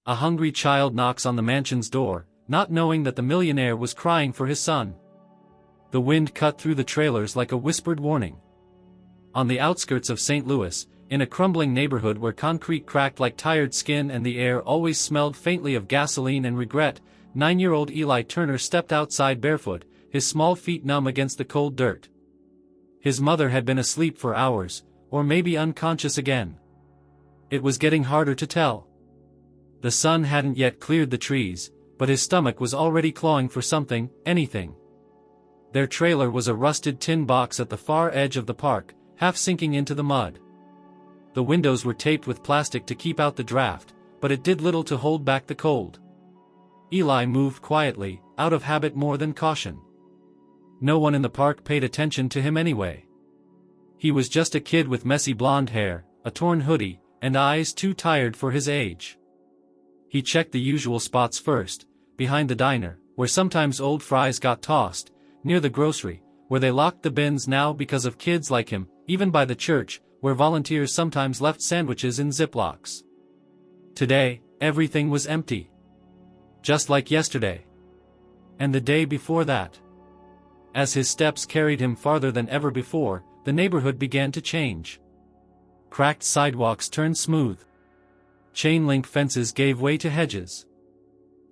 A hungry child knocks on the mansion's door, not knowing that the millionaire was crying for his son. The wind cut through the trailers like a whispered warning. On the outskirts of St. Louis, in a crumbling neighborhood where concrete cracked like tired skin and the air always smelled faintly of gasoline and regret, 9-year-old Eli Turner stepped outside barefoot, his small feet numb against the cold dirt. His mother had been asleep for hours, or maybe unconscious again. It was getting harder to tell. The sun hadn't yet cleared the trees, but his stomach was already clawing for something, anything. Their trailer was a rusted tin box at the far edge of the park, half sinking into the mud. The windows were taped with plastic to keep out the draft, but it did little to hold back the cold. Eli moved quietly, out of habit more than caution. No one in the park paid attention to him anyway. He was just a kid with messy blonde hair, a torn hoodie, and eyes too tired for his age. He checked the usual spots first, behind the diner, where sometimes old fries got tossed, near the grocery, where they locked the bins now because of kids like him, even by the church, where volunteers sometimes left sandwiches in Ziplocs. Today, everything was empty. Just like yesterday. And the day before that. As his steps carried him farther than ever before, the neighborhood began to change. Cracked sidewalks turned smooth. Chain-link fences gave way to hedges.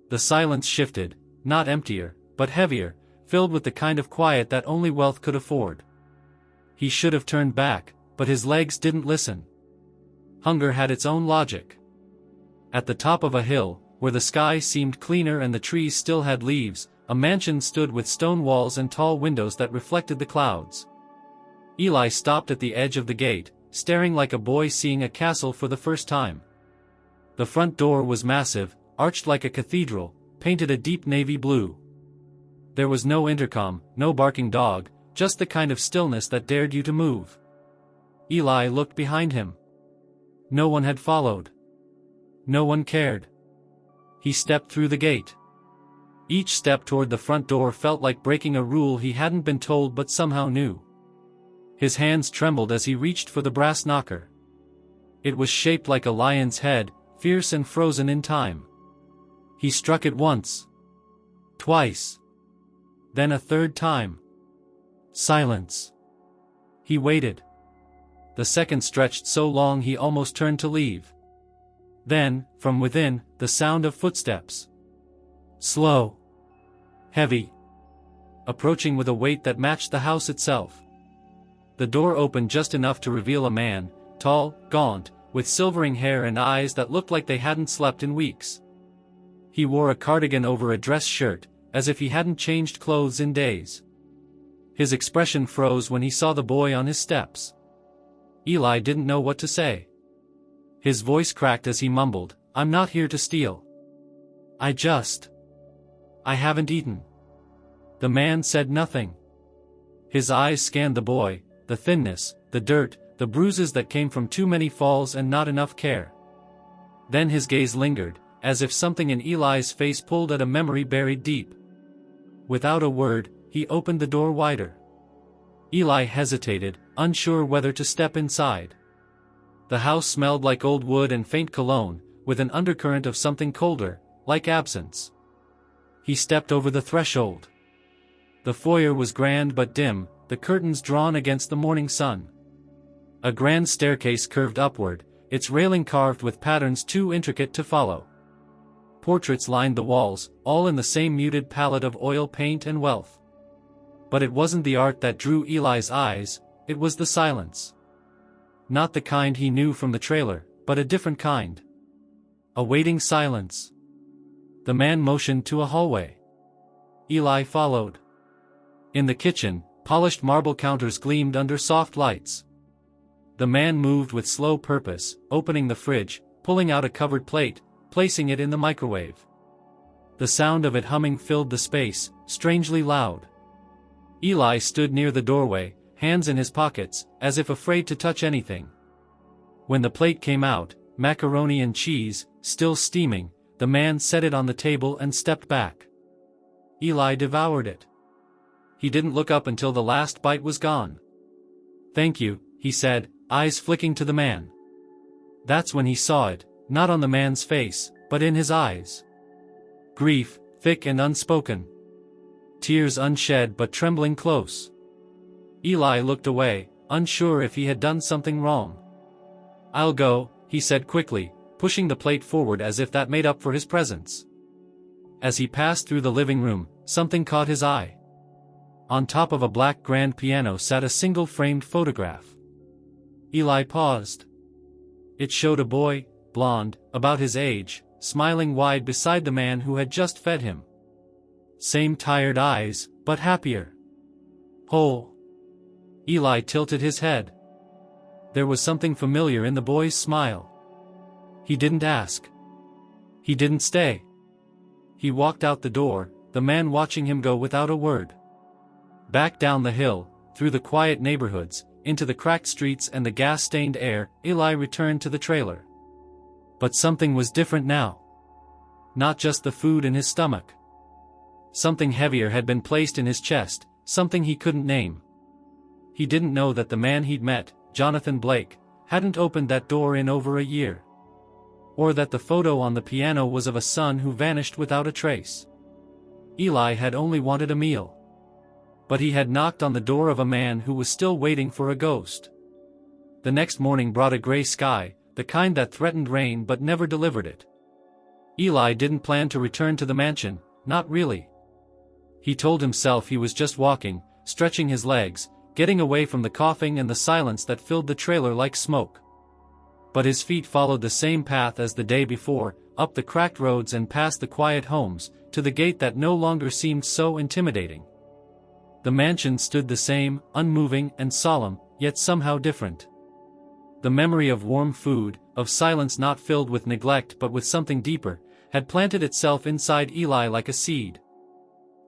The silence shifted, not emptier, but heavier, filled with the kind of quiet that only wealth could afford. He should have turned back, but his legs didn't listen. Hunger had its own logic. At the top of a hill, where the sky seemed cleaner and the trees still had leaves, a mansion stood with stone walls and tall windows that reflected the clouds. Eli stopped at the edge of the gate, staring like a boy seeing a castle for the first time. The front door was massive, arched like a cathedral, painted a deep navy blue. There was no intercom, no barking dog, just the kind of stillness that dared you to move. Eli looked behind him. No one had followed. No one cared. He stepped through the gate. Each step toward the front door felt like breaking a rule he hadn't been told but somehow knew. His hands trembled as he reached for the brass knocker. It was shaped like a lion's head, fierce and frozen in time. He struck it once. Twice. Then a third time. Silence. He waited. The seconds stretched so long he almost turned to leave. Then, from within, the sound of footsteps. Slow. Heavy. Approaching with a weight that matched the house itself. The door opened just enough to reveal a man, tall, gaunt, with silvering hair and eyes that looked like they hadn't slept in weeks. He wore a cardigan over a dress shirt, as if he hadn't changed clothes in days. His expression froze when he saw the boy on his steps. Eli didn't know what to say. His voice cracked as he mumbled, "I'm not here to steal. I haven't eaten." The man said nothing. His eyes scanned the boy, the thinness, the dirt, the bruises that came from too many falls and not enough care. Then his gaze lingered, as if something in Eli's face pulled at a memory buried deep. Without a word, he opened the door wider. Eli hesitated, unsure whether to step inside. The house smelled like old wood and faint cologne, with an undercurrent of something colder, like absence. He stepped over the threshold. The foyer was grand but dim, the curtains drawn against the morning sun. A grand staircase curved upward, its railing carved with patterns too intricate to follow. Portraits lined the walls, all in the same muted palette of oil paint and wealth. But it wasn't the art that drew Eli's eyes, it was the silence. Not the kind he knew from the trailer, but a different kind. A waiting silence. The man motioned to a hallway. Eli followed. In the kitchen, polished marble counters gleamed under soft lights. The man moved with slow purpose, opening the fridge, pulling out a covered plate, placing it in the microwave. The sound of it humming filled the space, strangely loud. Eli stood near the doorway, hands in his pockets, as if afraid to touch anything. When the plate came out, macaroni and cheese, still steaming, the man set it on the table and stepped back. Eli devoured it. He didn't look up until the last bite was gone. "Thank you," he said, eyes flicking to the man. That's when he saw it, not on the man's face, but in his eyes. Grief, thick and unspoken. Tears unshed but trembling close. Eli looked away, unsure if he had done something wrong. "I'll go," he said quickly, pushing the plate forward as if that made up for his presence. As he passed through the living room, something caught his eye. On top of a black grand piano sat a single framed photograph. Eli paused. It showed a boy, blond, about his age, smiling wide beside the man who had just fed him. Same tired eyes, but happier. "Oh." Eli tilted his head. There was something familiar in the boy's smile. He didn't ask. He didn't stay. He walked out the door, the man watching him go without a word. Back down the hill, through the quiet neighborhoods, into the cracked streets and the gas-stained air, Eli returned to the trailer. But something was different now. Not just the food in his stomach. Something heavier had been placed in his chest, something he couldn't name. He didn't know that the man he'd met, Jonathan Blake, hadn't opened that door in over a year. Or that the photo on the piano was of a son who vanished without a trace. Eli had only wanted a meal. But he had knocked on the door of a man who was still waiting for a ghost. The next morning brought a gray sky, the kind that threatened rain but never delivered it. Eli didn't plan to return to the mansion, not really. He told himself he was just walking, stretching his legs, getting away from the coughing and the silence that filled the trailer like smoke. But his feet followed the same path as the day before, up the cracked roads and past the quiet homes, to the gate that no longer seemed so intimidating. The mansion stood the same, unmoving and solemn, yet somehow different. The memory of warm food, of silence not filled with neglect but with something deeper, had planted itself inside Eli like a seed.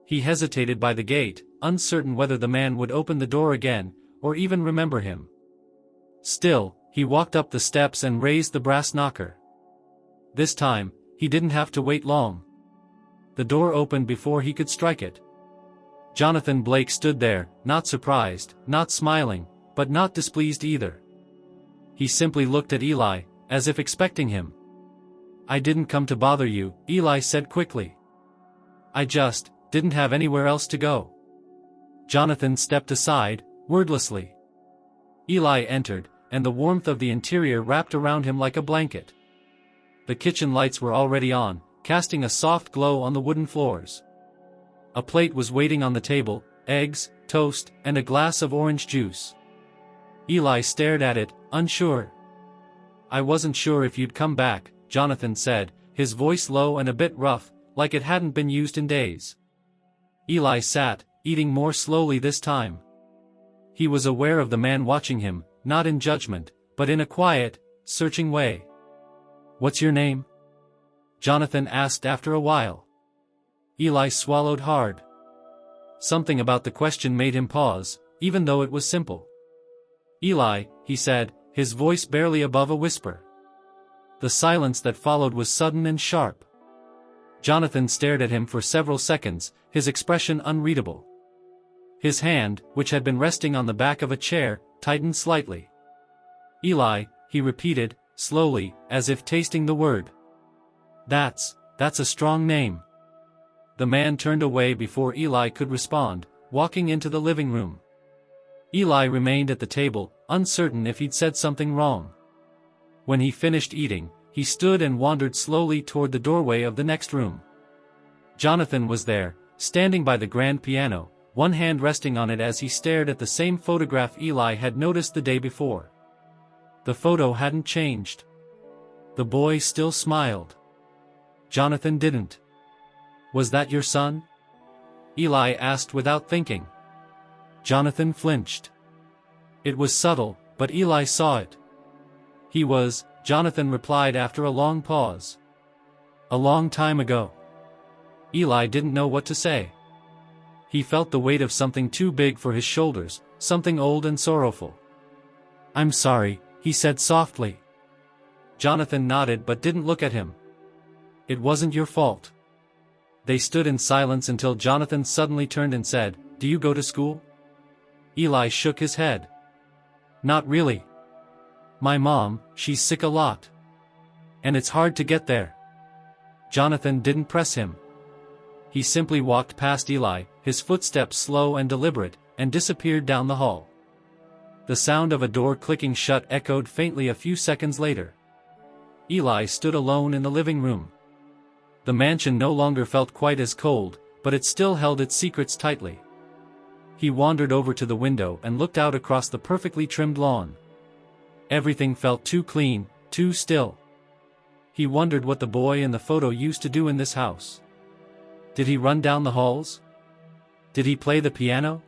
He hesitated by the gate, uncertain whether the man would open the door again, or even remember him. Still, he walked up the steps and raised the brass knocker. This time, he didn't have to wait long. The door opened before he could strike it. Jonathan Blake stood there, not surprised, not smiling, but not displeased either. He simply looked at Eli, as if expecting him. "I didn't come to bother you," Eli said quickly. "I just didn't have anywhere else to go." Jonathan stepped aside, wordlessly. Eli entered, and the warmth of the interior wrapped around him like a blanket. The kitchen lights were already on, casting a soft glow on the wooden floors. A plate was waiting on the table, eggs, toast, and a glass of orange juice. Eli stared at it, unsure. "I wasn't sure if you'd come back," Jonathan said, his voice low and a bit rough, like it hadn't been used in days. Eli sat, eating more slowly this time. He was aware of the man watching him, not in judgment, but in a quiet, searching way. "What's your name?" Jonathan asked after a while. Eli swallowed hard. Something about the question made him pause, even though it was simple. "Eli," he said, his voice barely above a whisper. The silence that followed was sudden and sharp. Jonathan stared at him for several seconds, his expression unreadable. His hand, which had been resting on the back of a chair, tightened slightly. "Eli," he repeated, slowly, as if tasting the word. That's a strong name." The man turned away before Eli could respond, walking into the living room. Eli remained at the table, uncertain if he'd said something wrong. When he finished eating, he stood and wandered slowly toward the doorway of the next room. Jonathan was there, standing by the grand piano, one hand resting on it as he stared at the same photograph Eli had noticed the day before. The photo hadn't changed. The boy still smiled. Jonathan didn't. "Was that your son?" Eli asked without thinking. Jonathan flinched. It was subtle, but Eli saw it. "He was," Jonathan replied after a long pause. "A long time ago." Eli didn't know what to say. He felt the weight of something too big for his shoulders, something old and sorrowful. "I'm sorry," he said softly. Jonathan nodded but didn't look at him. "It wasn't your fault." They stood in silence until Jonathan suddenly turned and said, "Do you go to school?" Eli shook his head. "Not really. My mom, she's sick a lot. And it's hard to get there." Jonathan didn't press him. He simply walked past Eli, his footsteps slow and deliberate, and disappeared down the hall. The sound of a door clicking shut echoed faintly a few seconds later. Eli stood alone in the living room. The mansion no longer felt quite as cold, but it still held its secrets tightly. He wandered over to the window and looked out across the perfectly trimmed lawn. Everything felt too clean, too still. He wondered what the boy in the photo used to do in this house. Did he run down the halls? Did he play the piano?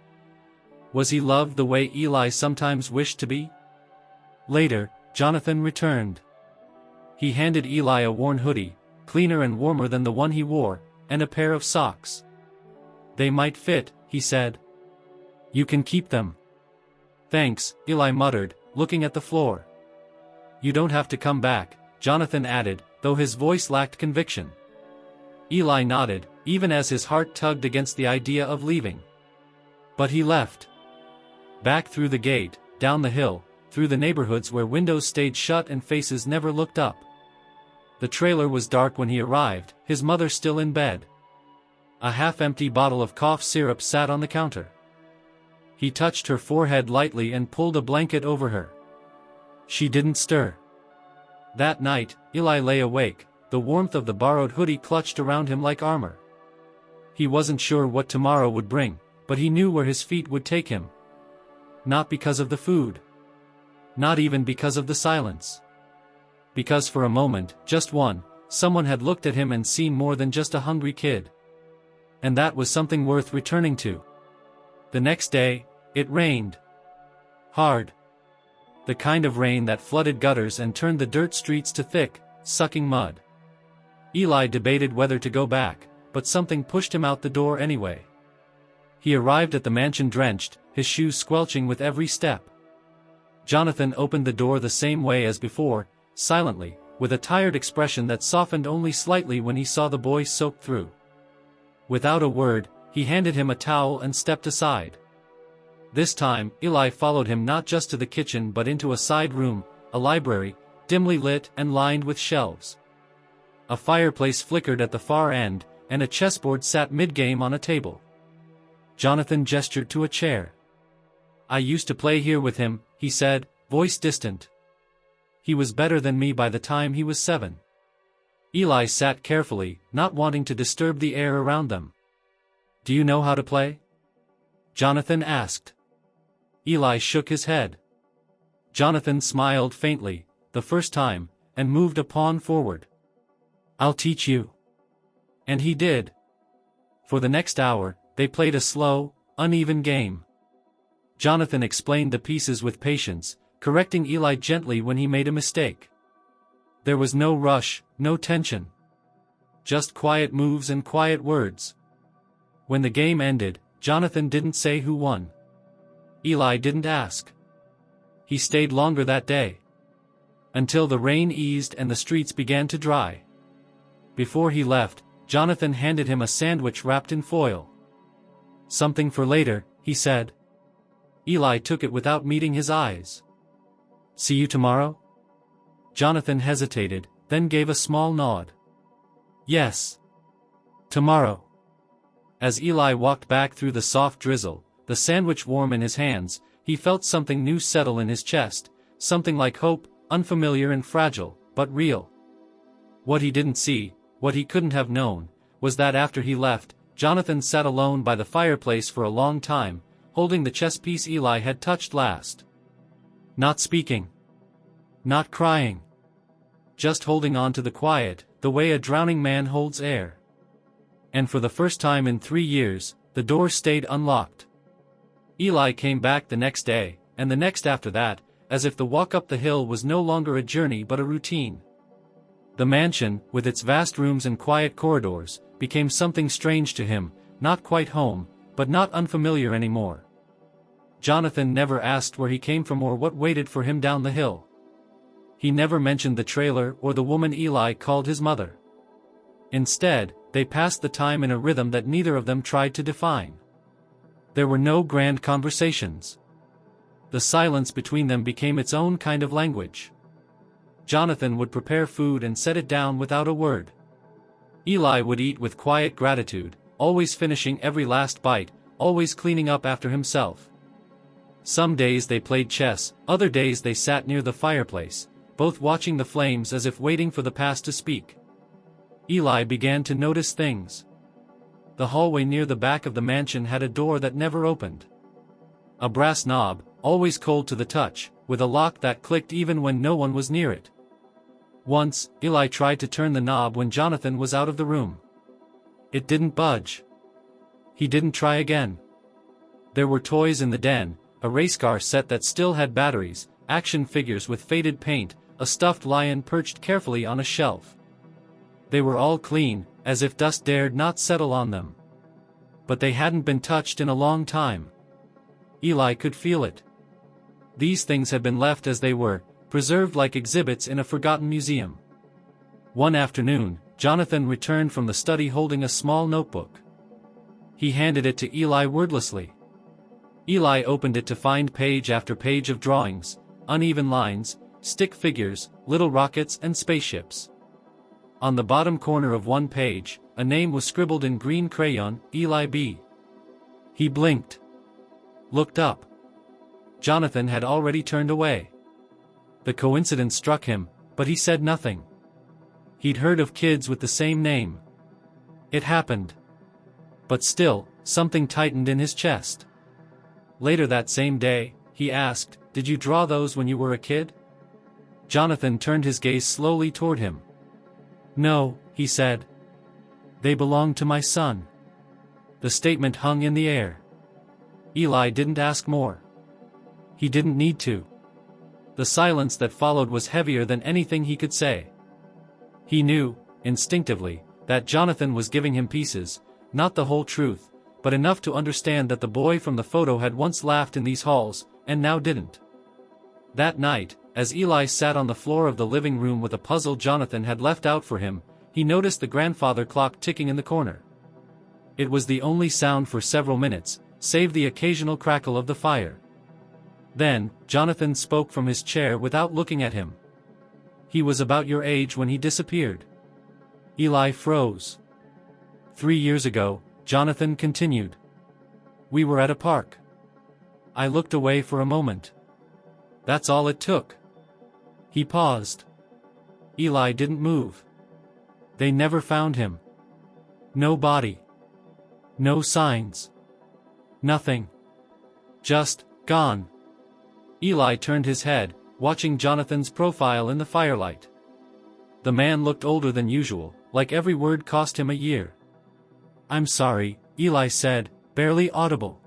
Was he loved the way Eli sometimes wished to be? Later, Jonathan returned. He handed Eli a worn hoodie, cleaner and warmer than the one he wore, and a pair of socks. "They might fit," he said. "You can keep them." "Thanks," Eli muttered, looking at the floor. "You don't have to come back," Jonathan added, though his voice lacked conviction. Eli nodded, even as his heart tugged against the idea of leaving. But he left. Back through the gate, down the hill, through the neighborhoods where windows stayed shut and faces never looked up. The trailer was dark when he arrived, his mother still in bed. A half-empty bottle of cough syrup sat on the counter. He touched her forehead lightly and pulled a blanket over her. She didn't stir. That night, Eli lay awake, the warmth of the borrowed hoodie clutched around him like armor. He wasn't sure what tomorrow would bring, but he knew where his feet would take him. Not because of the food. Not even because of the silence. Because for a moment, just one, someone had looked at him and seen more than just a hungry kid. And that was something worth returning to. The next day, it rained. Hard. The kind of rain that flooded gutters and turned the dirt streets to thick, sucking mud. Eli debated whether to go back, but something pushed him out the door anyway. He arrived at the mansion drenched, his shoes squelching with every step. Jonathan opened the door the same way as before, silently, with a tired expression that softened only slightly when he saw the boy soaked through. Without a word, he handed him a towel and stepped aside. This time, Eli followed him not just to the kitchen but into a side room, a library, dimly lit and lined with shelves. A fireplace flickered at the far end, and a chessboard sat mid-game on a table. Jonathan gestured to a chair. "I used to play here with him," he said, voice distant. "He was better than me by the time he was 7. Eli sat carefully, not wanting to disturb the air around them. "Do you know how to play?" Jonathan asked. Eli shook his head. Jonathan smiled faintly, the first time, and moved a pawn forward. "I'll teach you." And he did. For the next hour, they played a slow, uneven game. Jonathan explained the pieces with patience, correcting Eli gently when he made a mistake. There was no rush, no tension. Just quiet moves and quiet words. When the game ended, Jonathan didn't say who won. Eli didn't ask. He stayed longer that day. Until the rain eased and the streets began to dry. Before he left, Jonathan handed him a sandwich wrapped in foil. "Something for later," he said. Eli took it without meeting his eyes. "See you tomorrow?" Jonathan hesitated, then gave a small nod. "Yes. Tomorrow." As Eli walked back through the soft drizzle, the sandwich warm in his hands, he felt something new settle in his chest, something like hope, unfamiliar and fragile, but real. What he didn't see, what he couldn't have known, was that after he left, Jonathan sat alone by the fireplace for a long time, holding the chess piece Eli had touched last. Not speaking. Not crying. Just holding on to the quiet, the way a drowning man holds air. And for the first time in 3 years, the door stayed unlocked. Eli came back the next day, and the next after that, as if the walk up the hill was no longer a journey but a routine. The mansion, with its vast rooms and quiet corridors, became something strange to him, not quite home, but not unfamiliar anymore. Jonathan never asked where he came from or what waited for him down the hill. He never mentioned the trailer or the woman Eli called his mother. Instead, they passed the time in a rhythm that neither of them tried to define. There were no grand conversations. The silence between them became its own kind of language. Jonathan would prepare food and set it down without a word. Eli would eat with quiet gratitude, always finishing every last bite, always cleaning up after himself. Some days they played chess, other days they sat near the fireplace, both watching the flames as if waiting for the past to speak. Eli began to notice things. The hallway near the back of the mansion had a door that never opened. A brass knob, always cold to the touch, with a lock that clicked even when no one was near it. Once, Eli tried to turn the knob when Jonathan was out of the room. It didn't budge. He didn't try again. There were toys in the den, a race car set that still had batteries, action figures with faded paint, a stuffed lion perched carefully on a shelf. They were all clean, as if dust dared not settle on them. But they hadn't been touched in a long time. Eli could feel it. These things had been left as they were, preserved like exhibits in a forgotten museum. One afternoon, Jonathan returned from the study holding a small notebook. He handed it to Eli wordlessly. Eli opened it to find page after page of drawings, uneven lines, stick figures, little rockets and spaceships. On the bottom corner of one page, a name was scribbled in green crayon, Eli B. He blinked. Looked up. Jonathan had already turned away. The coincidence struck him, but he said nothing. He'd heard of kids with the same name. It happened. But still, something tightened in his chest. Later that same day, he asked, "Did you draw those when you were a kid?" Jonathan turned his gaze slowly toward him. "No," he said. "They belong to my son." The statement hung in the air. Eli didn't ask more. He didn't need to. The silence that followed was heavier than anything he could say. He knew, instinctively, that Jonathan was giving him pieces, not the whole truth, but enough to understand that the boy from the photo had once laughed in these halls, and now didn't. That night, as Eli sat on the floor of the living room with a puzzle Jonathan had left out for him, he noticed the grandfather clock ticking in the corner. It was the only sound for several minutes, save the occasional crackle of the fire. Then, Jonathan spoke from his chair without looking at him. "He was about your age when he disappeared." Eli froze. 3 years ago, Jonathan continued. "We were at a park. I looked away for a moment. That's all it took." He paused. Eli didn't move. They never found him. No body. No signs. Nothing. Just, gone. Eli turned his head, watching Jonathan's profile in the firelight. The man looked older than usual, like every word cost him a year. "I'm sorry," Eli said, barely audible.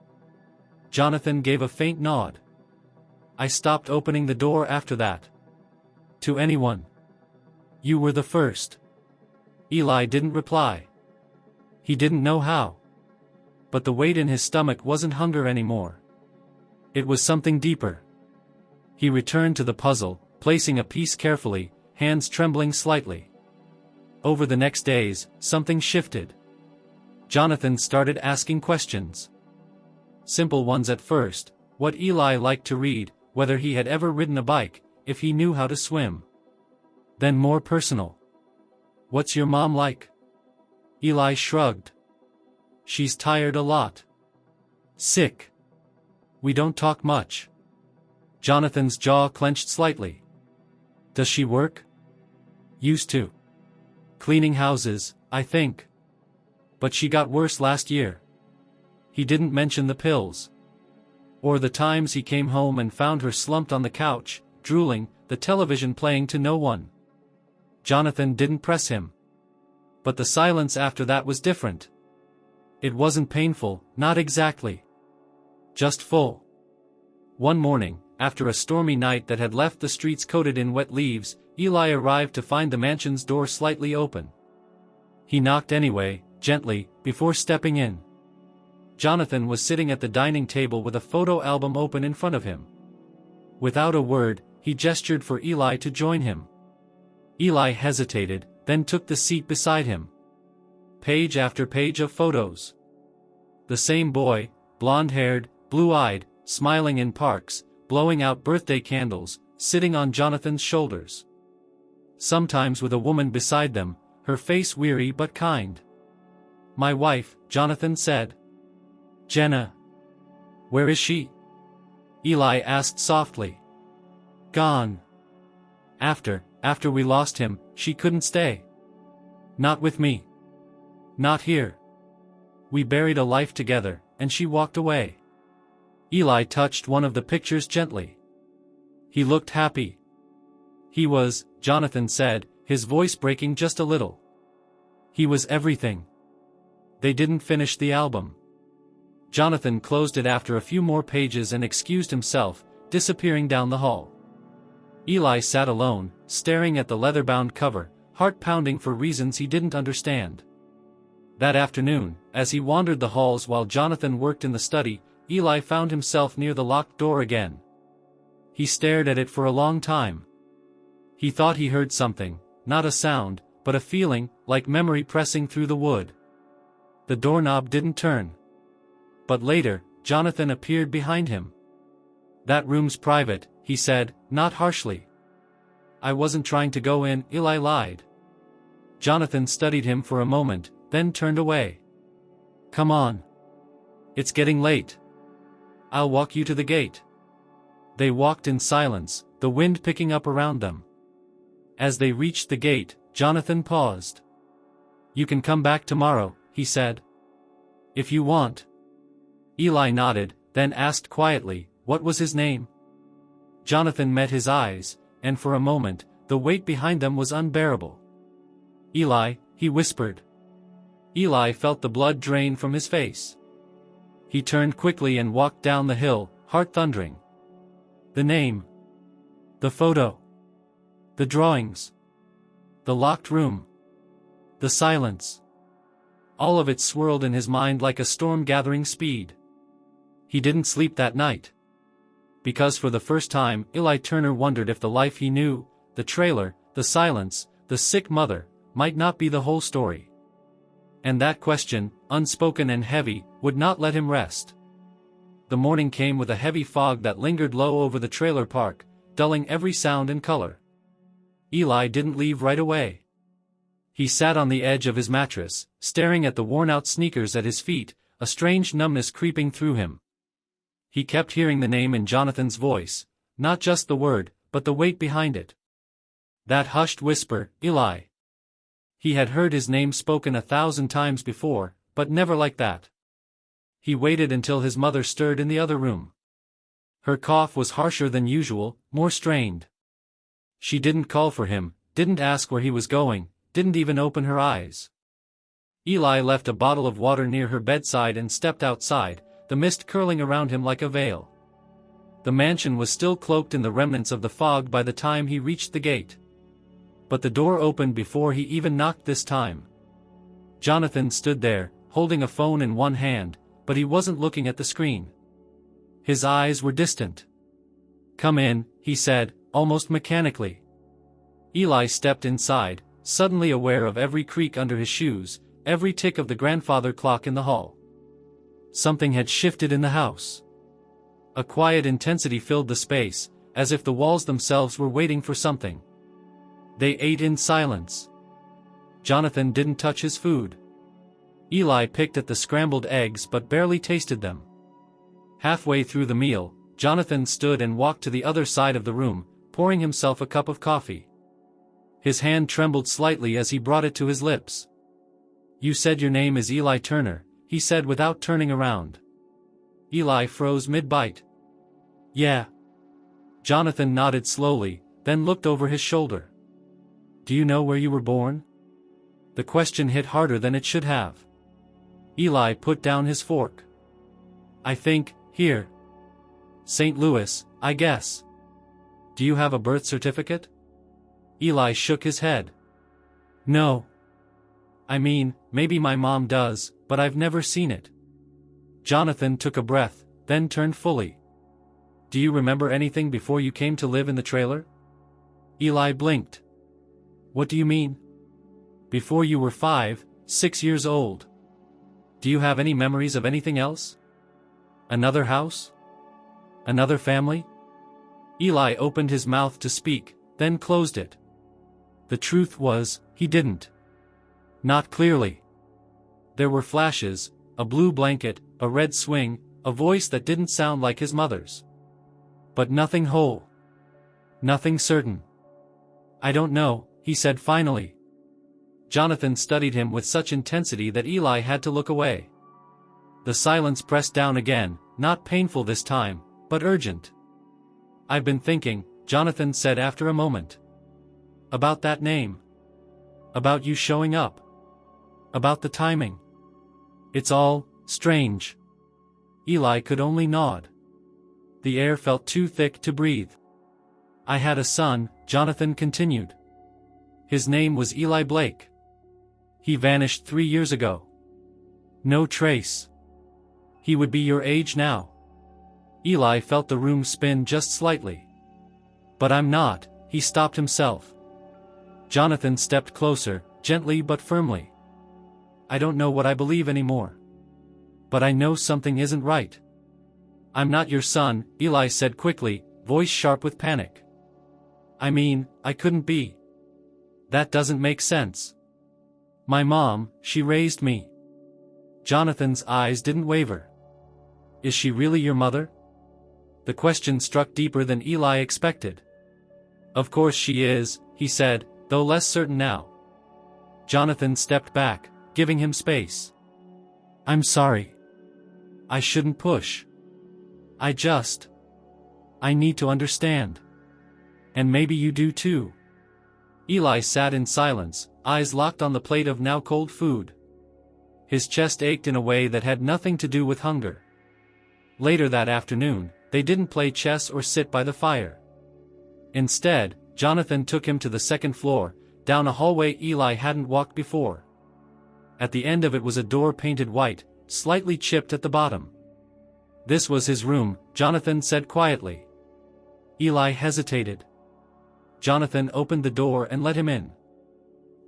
Jonathan gave a faint nod. "I stopped opening the door after that. To anyone. You were the first." Eli didn't reply. He didn't know how. But the weight in his stomach wasn't hunger anymore. It was something deeper. He returned to the puzzle, placing a piece carefully, hands trembling slightly. Over the next days, something shifted. Jonathan started asking questions. Simple ones at first: what Eli liked to read, whether he had ever ridden a bike, if he knew how to swim. Then more personal. "What's your mom like?" Eli shrugged. "She's tired a lot. Sick. We don't talk much." Jonathan's jaw clenched slightly. "Does she work?" "Used to. Cleaning houses, I think. But she got worse last year." He didn't mention the pills. Or the times he came home and found her slumped on the couch, drooling, the television playing to no one. Jonathan didn't press him. But the silence after that was different. It wasn't painful, not exactly. Just full. One morning, after a stormy night that had left the streets coated in wet leaves, Eli arrived to find the mansion's door slightly open. He knocked anyway, gently, before stepping in. Jonathan was sitting at the dining table with a photo album open in front of him. Without a word, he gestured for Eli to join him. Eli hesitated, then took the seat beside him. Page after page of photos. The same boy, blonde-haired, blue-eyed, smiling in parks, blowing out birthday candles, sitting on Jonathan's shoulders. Sometimes with a woman beside them, her face weary but kind. "My wife," Jonathan said. "Jenna. Where is she?" Eli asked softly. "Gone. After we lost him, she couldn't stay. Not with me. Not here. We buried a life together, and she walked away." Eli touched one of the pictures gently. He looked happy. "He was," Jonathan said, his voice breaking just a little. "He was everything." They didn't finish the album. Jonathan closed it after a few more pages and excused himself, disappearing down the hall. Eli sat alone, staring at the leather-bound cover, heart-pounding for reasons he didn't understand. That afternoon, as he wandered the halls while Jonathan worked in the study, Eli found himself near the locked door again. He stared at it for a long time. He thought he heard something, not a sound, but a feeling, like memory pressing through the wood. The doorknob didn't turn. But later, Jonathan appeared behind him. "That room's private," he said, not harshly. "I wasn't trying to go in," Eli lied. Jonathan studied him for a moment, then turned away. "Come on. It's getting late. I'll walk you to the gate." They walked in silence, the wind picking up around them. As they reached the gate, Jonathan paused. "You can come back tomorrow," he said. "If you want." Eli nodded, then asked quietly, "What was his name?" Jonathan met his eyes, and for a moment, the weight behind them was unbearable. "Eli," he whispered. Eli felt the blood drain from his face. He turned quickly and walked down the hill, heart thundering. The name. The photo. The drawings. The locked room. The silence. All of it swirled in his mind like a storm gathering speed. He didn't sleep that night. Because for the first time, Eli Turner wondered if the life he knew, the trailer, the silence, the sick mother, might not be the whole story. And that question, unspoken and heavy, would not let him rest. The morning came with a heavy fog that lingered low over the trailer park, dulling every sound and color. Eli didn't leave right away. He sat on the edge of his mattress, staring at the worn-out sneakers at his feet, a strange numbness creeping through him. He kept hearing the name in Jonathan's voice, not just the word, but the weight behind it. That hushed whisper, "Eli." He had heard his name spoken 1,000 times before, but never like that. He waited until his mother stirred in the other room. Her cough was harsher than usual, more strained. She didn't call for him, didn't ask where he was going, didn't even open her eyes. Eli left a bottle of water near her bedside and stepped outside, the mist curling around him like a veil. The mansion was still cloaked in the remnants of the fog by the time he reached the gate. But the door opened before he even knocked this time. Jonathan stood there, holding a phone in one hand, but he wasn't looking at the screen. His eyes were distant. "Come in," he said, almost mechanically. Eli stepped inside, suddenly aware of every creak under his shoes, every tick of the grandfather clock in the hall. Something had shifted in the house. A quiet intensity filled the space, as if the walls themselves were waiting for something. They ate in silence. Jonathan didn't touch his food. Eli picked at the scrambled eggs but barely tasted them. Halfway through the meal, Jonathan stood and walked to the other side of the room, pouring himself a cup of coffee. His hand trembled slightly as he brought it to his lips. "You said your name is Eli Turner," he said without turning around. Eli froze mid-bite. "Yeah." Jonathan nodded slowly, then looked over his shoulder. "Do you know where you were born?" The question hit harder than it should have. Eli put down his fork. "I think, here. St. Louis, I guess. Do you have a birth certificate?" Eli shook his head. "No. I mean, maybe my mom does, but I've never seen it." Jonathan took a breath, then turned fully. "Do you remember anything before you came to live in the trailer?" Eli blinked. "What do you mean?" "Before you were 5, 6 years old. Do you have any memories of anything else? Another house? Another family?" Eli opened his mouth to speak, then closed it. The truth was, he didn't. Not clearly. There were flashes, a blue blanket, a red swing, a voice that didn't sound like his mother's. But nothing whole. Nothing certain. I don't know, he said finally. Jonathan studied him with such intensity that Eli had to look away. The silence pressed down again, not painful this time, but urgent. I've been thinking, Jonathan said after a moment. About that name. About you showing up. About the timing. It's all strange. Eli could only nod. The air felt too thick to breathe. I had a son, Jonathan continued. His name was Eli Blake. He vanished 3 years ago. No trace. He would be your age now. Eli felt the room spin just slightly. But I'm not, he stopped himself. Jonathan stepped closer, gently but firmly. I don't know what I believe anymore. But I know something isn't right. I'm not your son, Eli said quickly, voice sharp with panic. I mean, I couldn't be. That doesn't make sense. My mom, she raised me. Jonathan's eyes didn't waver. Is she really your mother? The question struck deeper than Eli expected. Of course she is, he said, though less certain now. Jonathan stepped back, giving him space. I'm sorry. I shouldn't push. I need to understand. And maybe you do too. Eli sat in silence, eyes locked on the plate of now cold food. His chest ached in a way that had nothing to do with hunger. Later that afternoon, they didn't play chess or sit by the fire. Instead, Jonathan took him to the second floor, down a hallway Eli hadn't walked before. At the end of it was a door painted white, slightly chipped at the bottom. This was his room, Jonathan said quietly. Eli hesitated. Jonathan opened the door and let him in.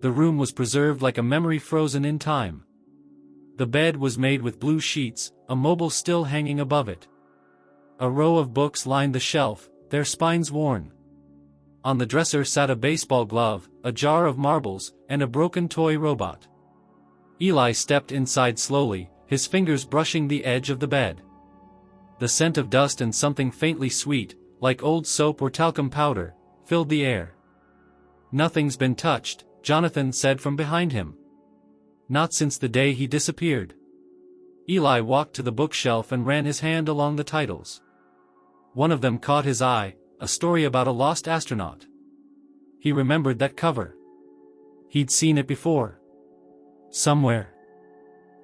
The room was preserved like a memory frozen in time. The bed was made with blue sheets, a mobile still hanging above it. A row of books lined the shelf, their spines worn. On the dresser sat a baseball glove, a jar of marbles, and a broken toy robot. Eli stepped inside slowly, his fingers brushing the edge of the bed. The scent of dust and something faintly sweet, like old soap or talcum powder, filled the air. Nothing's been touched, Jonathan said from behind him. Not since the day he disappeared. Eli walked to the bookshelf and ran his hand along the titles. One of them caught his eye, a story about a lost astronaut. He remembered that cover. He'd seen it before. Somewhere.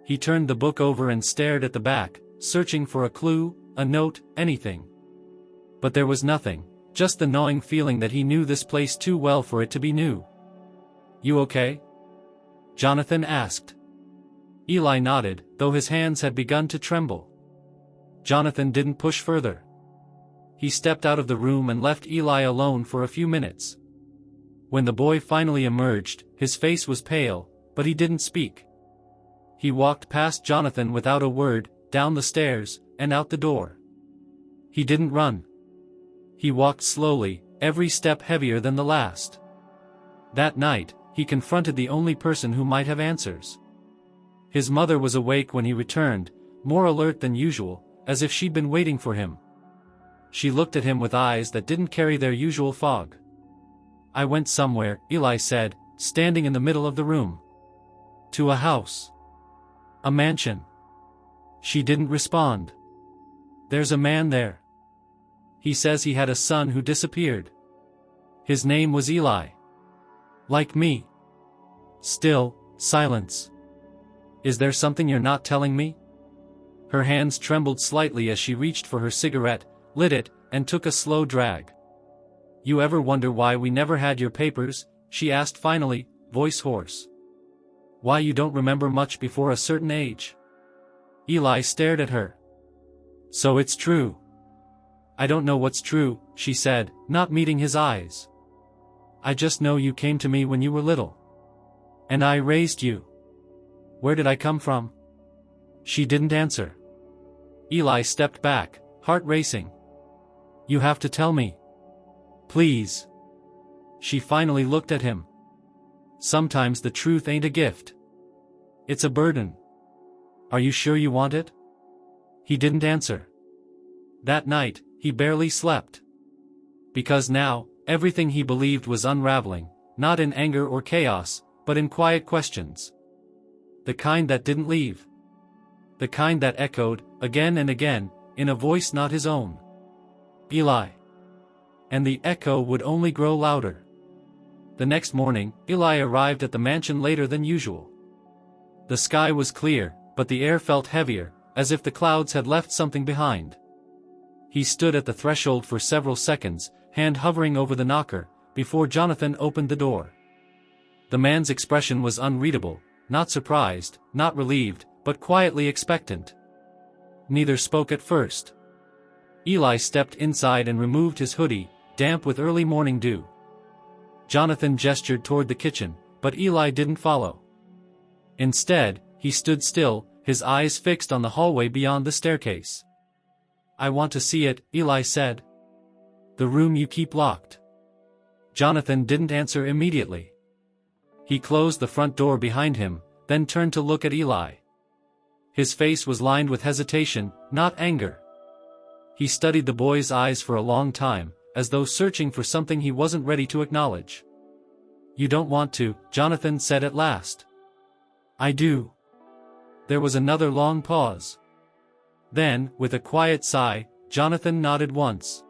He turned the book over and stared at the back, searching for a clue, a note, anything. But there was nothing, just the gnawing feeling that he knew this place too well for it to be new. You okay? Jonathan asked. Eli nodded, though his hands had begun to tremble. Jonathan didn't push further. He stepped out of the room and left Eli alone for a few minutes. When the boy finally emerged, his face was pale, but he didn't speak. He walked past Jonathan without a word, down the stairs, and out the door. He didn't run. He walked slowly, every step heavier than the last. That night, he confronted the only person who might have answers. His mother was awake when he returned, more alert than usual, as if she'd been waiting for him. She looked at him with eyes that didn't carry their usual fog. I went somewhere, Eli said, standing in the middle of the room. To a house. A mansion. She didn't respond. There's a man there. He says he had a son who disappeared. His name was Eli. Like me. Still, silence. Is there something you're not telling me? Her hands trembled slightly as she reached for her cigarette, lit it, and took a slow drag. You ever wonder why we never had your papers? She asked finally, voice hoarse. Why you don't remember much before a certain age? Eli stared at her. So it's true. I don't know what's true, she said, not meeting his eyes. I just know you came to me when you were little. And I raised you. Where did I come from? She didn't answer. Eli stepped back, heart racing. You have to tell me. Please. She finally looked at him. Sometimes the truth ain't a gift. It's a burden. Are you sure you want it? He didn't answer. That night, he barely slept. Because now, everything he believed was unraveling, not in anger or chaos, but in quiet questions. The kind that didn't leave. The kind that echoed, again and again, in a voice not his own. Eli. And the echo would only grow louder. The next morning, Eli arrived at the mansion later than usual. The sky was clear, but the air felt heavier, as if the clouds had left something behind. He stood at the threshold for several seconds, hand hovering over the knocker, before Jonathan opened the door. The man's expression was unreadable, not surprised, not relieved, but quietly expectant. Neither spoke at first. Eli stepped inside and removed his hoodie, damp with early morning dew. Jonathan gestured toward the kitchen, but Eli didn't follow. Instead, he stood still, his eyes fixed on the hallway beyond the staircase. I want to see it, Eli said. The room you keep locked. Jonathan didn't answer immediately. He closed the front door behind him, then turned to look at Eli. His face was lined with hesitation, not anger. He studied the boy's eyes for a long time, as though searching for something he wasn't ready to acknowledge. You don't want to, Jonathan said at last. I do. There was another long pause. Then, with a quiet sigh, Jonathan nodded once.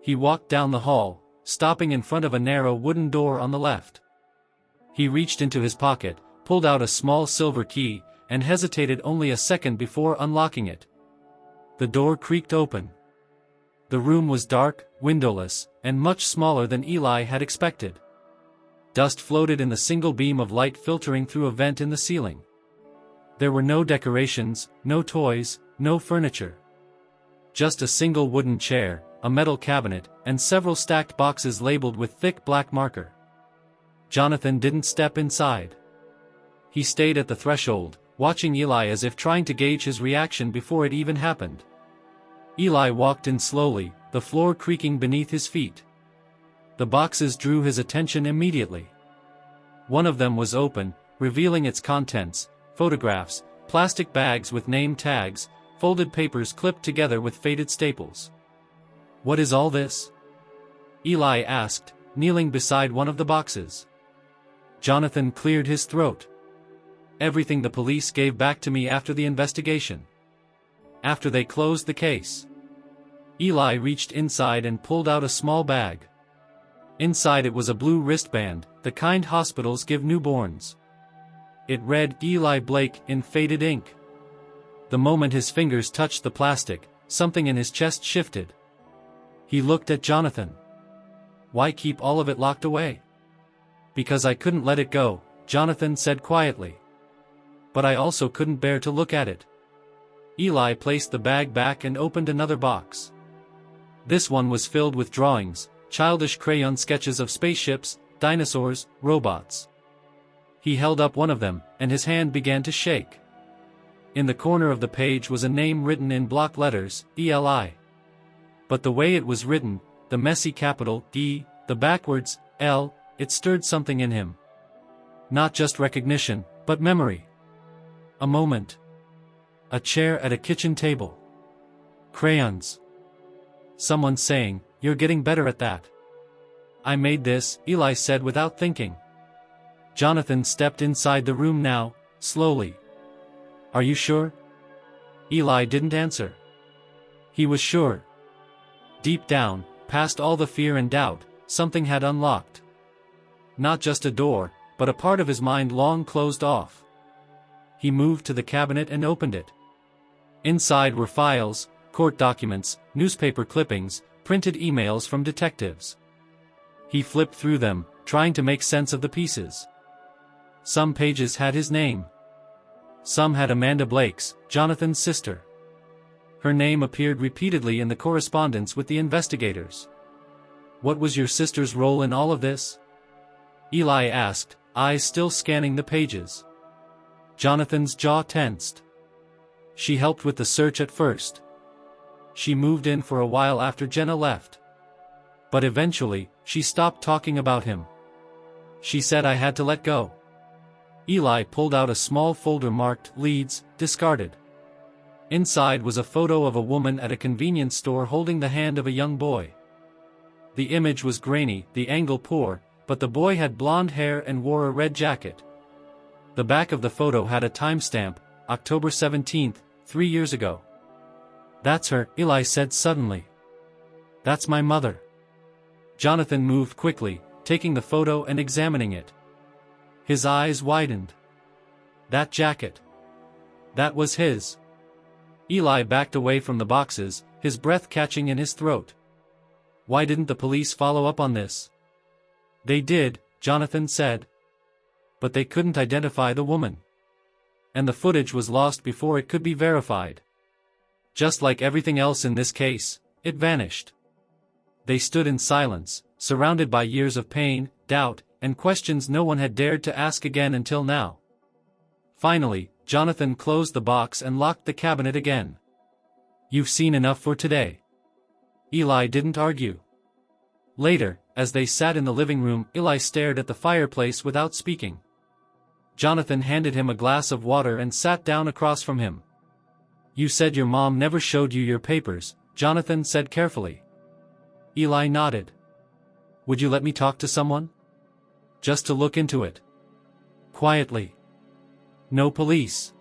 He walked down the hall, stopping in front of a narrow wooden door on the left. He reached into his pocket, pulled out a small silver key, and hesitated only a second before unlocking it. The door creaked open. The room was dark, windowless, and much smaller than Eli had expected. Dust floated in the single beam of light filtering through a vent in the ceiling. There were no decorations, no toys, no furniture. Just a single wooden chair, a metal cabinet, and several stacked boxes labeled with thick black marker. Jonathan didn't step inside. He stayed at the threshold, watching Eli as if trying to gauge his reaction before it even happened. Eli walked in slowly, the floor creaking beneath his feet. The boxes drew his attention immediately. One of them was open, revealing its contents: photographs, plastic bags with name tags, folded papers clipped together with faded staples. What is all this? Eli asked, kneeling beside one of the boxes. Jonathan cleared his throat. Everything the police gave back to me after the investigation. After they closed the case. Eli reached inside and pulled out a small bag. Inside it was a blue wristband, the kind hospitals give newborns. It read Eli Blake in faded ink. The moment his fingers touched the plastic, something in his chest shifted. He looked at Jonathan. Why keep all of it locked away? Because I couldn't let it go, Jonathan said quietly. But I also couldn't bear to look at it. Eli placed the bag back and opened another box. This one was filled with drawings, childish crayon sketches of spaceships, dinosaurs, robots. He held up one of them, and his hand began to shake. In the corner of the page was a name written in block letters, Eli. But the way it was written, the messy capital E, the backwards L, it stirred something in him. Not just recognition, but memory. A moment. A chair at a kitchen table. Crayons. Someone saying, "You're getting better at that." I made this, Eli said without thinking. Jonathan stepped inside the room now, slowly. Are you sure? Eli didn't answer. He was sure. Deep down, past all the fear and doubt, something had unlocked. Not just a door, but a part of his mind long closed off. He moved to the cabinet and opened it. Inside were files, court documents, newspaper clippings, printed emails from detectives. He flipped through them, trying to make sense of the pieces. Some pages had his name. Some had Amanda Blake's, Jonathan's sister. Her name appeared repeatedly in the correspondence with the investigators. What was your sister's role in all of this? Eli asked, eyes still scanning the pages. Jonathan's jaw tensed. She helped with the search at first. She moved in for a while after Jenna left. But eventually, she stopped talking about him. She said I had to let go. Eli pulled out a small folder marked "Leads, Discarded." Inside was a photo of a woman at a convenience store holding the hand of a young boy. The image was grainy, the angle poor, but the boy had blonde hair and wore a red jacket. The back of the photo had a timestamp, October 17th, 3 years ago. "That's her," Eli said suddenly. "That's my mother." Jonathan moved quickly, taking the photo and examining it. His eyes widened. That jacket. That was his. Eli backed away from the boxes, his breath catching in his throat. Why didn't the police follow up on this? They did, Jonathan said. But they couldn't identify the woman. And the footage was lost before it could be verified. Just like everything else in this case, it vanished. They stood in silence, surrounded by years of pain, doubt, and questions no one had dared to ask again until now. Finally, Jonathan closed the box and locked the cabinet again. "You've seen enough for today." Eli didn't argue. Later, as they sat in the living room, Eli stared at the fireplace without speaking. Jonathan handed him a glass of water and sat down across from him. "You said your mom never showed you your papers," Jonathan said carefully. Eli nodded. "Would you let me talk to someone? Just to look into it. Quietly. No police.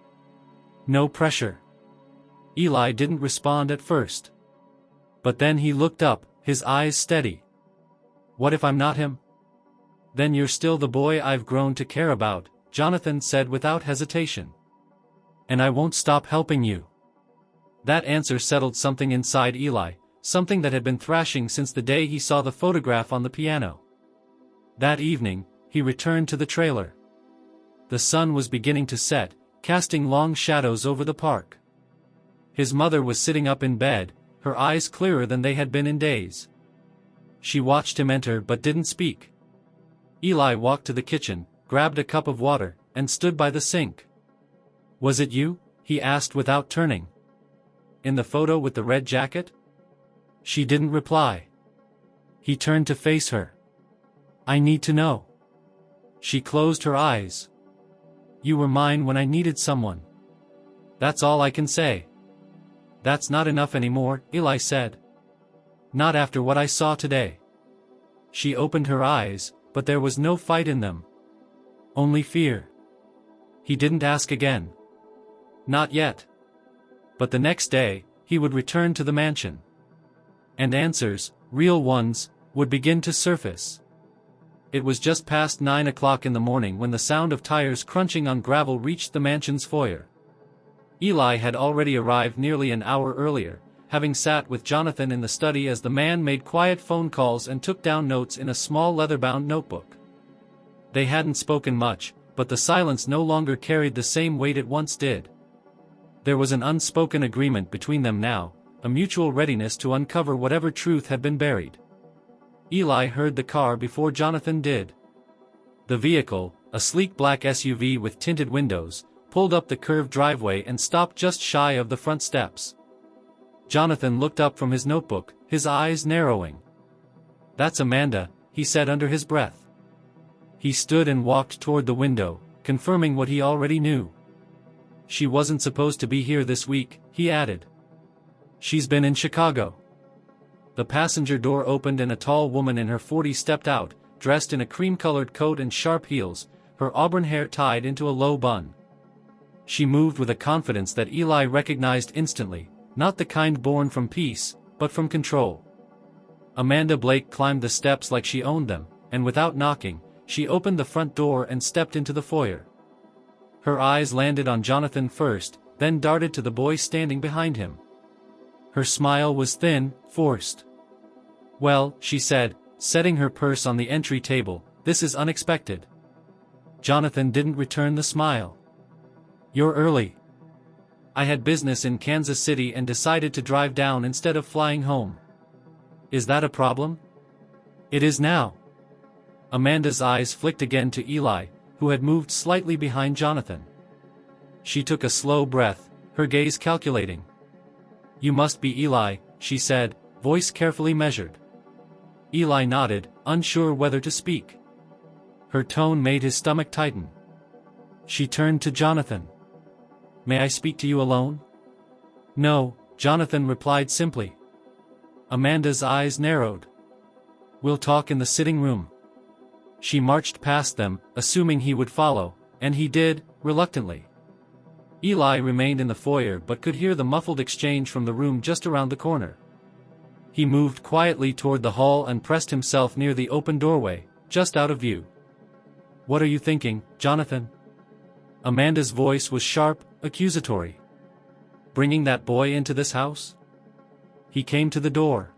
No pressure." Eli didn't respond at first. But then he looked up, his eyes steady. "What if I'm not him?" "Then you're still the boy I've grown to care about," Jonathan said without hesitation. "And I won't stop helping you." That answer settled something inside Eli, something that had been thrashing since the day he saw the photograph on the piano. That evening, he returned to the trailer. The sun was beginning to set, casting long shadows over the park. His mother was sitting up in bed, her eyes clearer than they had been in days. She watched him enter but didn't speak. Eli walked to the kitchen, grabbed a cup of water, and stood by the sink. "Was it you?" he asked without turning. "In the photo with the red jacket?" She didn't reply. He turned to face her. "I need to know." She closed her eyes. "You were mine when I needed someone. That's all I can say." "That's not enough anymore," Eli said. "Not after what I saw today." She opened her eyes, but there was no fight in them. Only fear. He didn't ask again. Not yet. But the next day, he would return to the mansion. And answers, real ones, would begin to surface. It was just past 9 o'clock in the morning when the sound of tires crunching on gravel reached the mansion's foyer. Eli had already arrived nearly an hour earlier, having sat with Jonathan in the study as the man made quiet phone calls and took down notes in a small leather-bound notebook. They hadn't spoken much, but the silence no longer carried the same weight it once did. There was an unspoken agreement between them now, a mutual readiness to uncover whatever truth had been buried. Eli heard the car before Jonathan did. The vehicle, a sleek black SUV with tinted windows, pulled up the curved driveway and stopped just shy of the front steps. Jonathan looked up from his notebook, his eyes narrowing. "That's Amanda," he said under his breath. He stood and walked toward the window, confirming what he already knew. "She wasn't supposed to be here this week," he added. "She's been in Chicago." The passenger door opened and a tall woman in her 40s stepped out, dressed in a cream-colored coat and sharp heels, her auburn hair tied into a low bun. She moved with a confidence that Eli recognized instantly, not the kind born from peace, but from control. Amanda Blake climbed the steps like she owned them, and without knocking, she opened the front door and stepped into the foyer. Her eyes landed on Jonathan first, then darted to the boy standing behind him. Her smile was thin, forced. "Well," she said, setting her purse on the entry table, "this is unexpected." Jonathan didn't return the smile. "You're early." "I had business in Kansas City and decided to drive down instead of flying home." "Is that a problem?" "It is now." Amanda's eyes flicked again to Eli, who had moved slightly behind Jonathan. She took a slow breath, her gaze calculating. "You must be Eli," she said, voice carefully measured. Eli nodded, unsure whether to speak. Her tone made his stomach tighten. She turned to Jonathan. "May I speak to you alone?" "No," Jonathan replied simply. Amanda's eyes narrowed. "We'll talk in the sitting room." She marched past them, assuming he would follow, and he did, reluctantly. Eli remained in the foyer but could hear the muffled exchange from the room just around the corner. He moved quietly toward the hall and pressed himself near the open doorway, just out of view. "What are you thinking, Jonathan?" Amanda's voice was sharp, accusatory. "Bringing that boy into this house? He came to the door.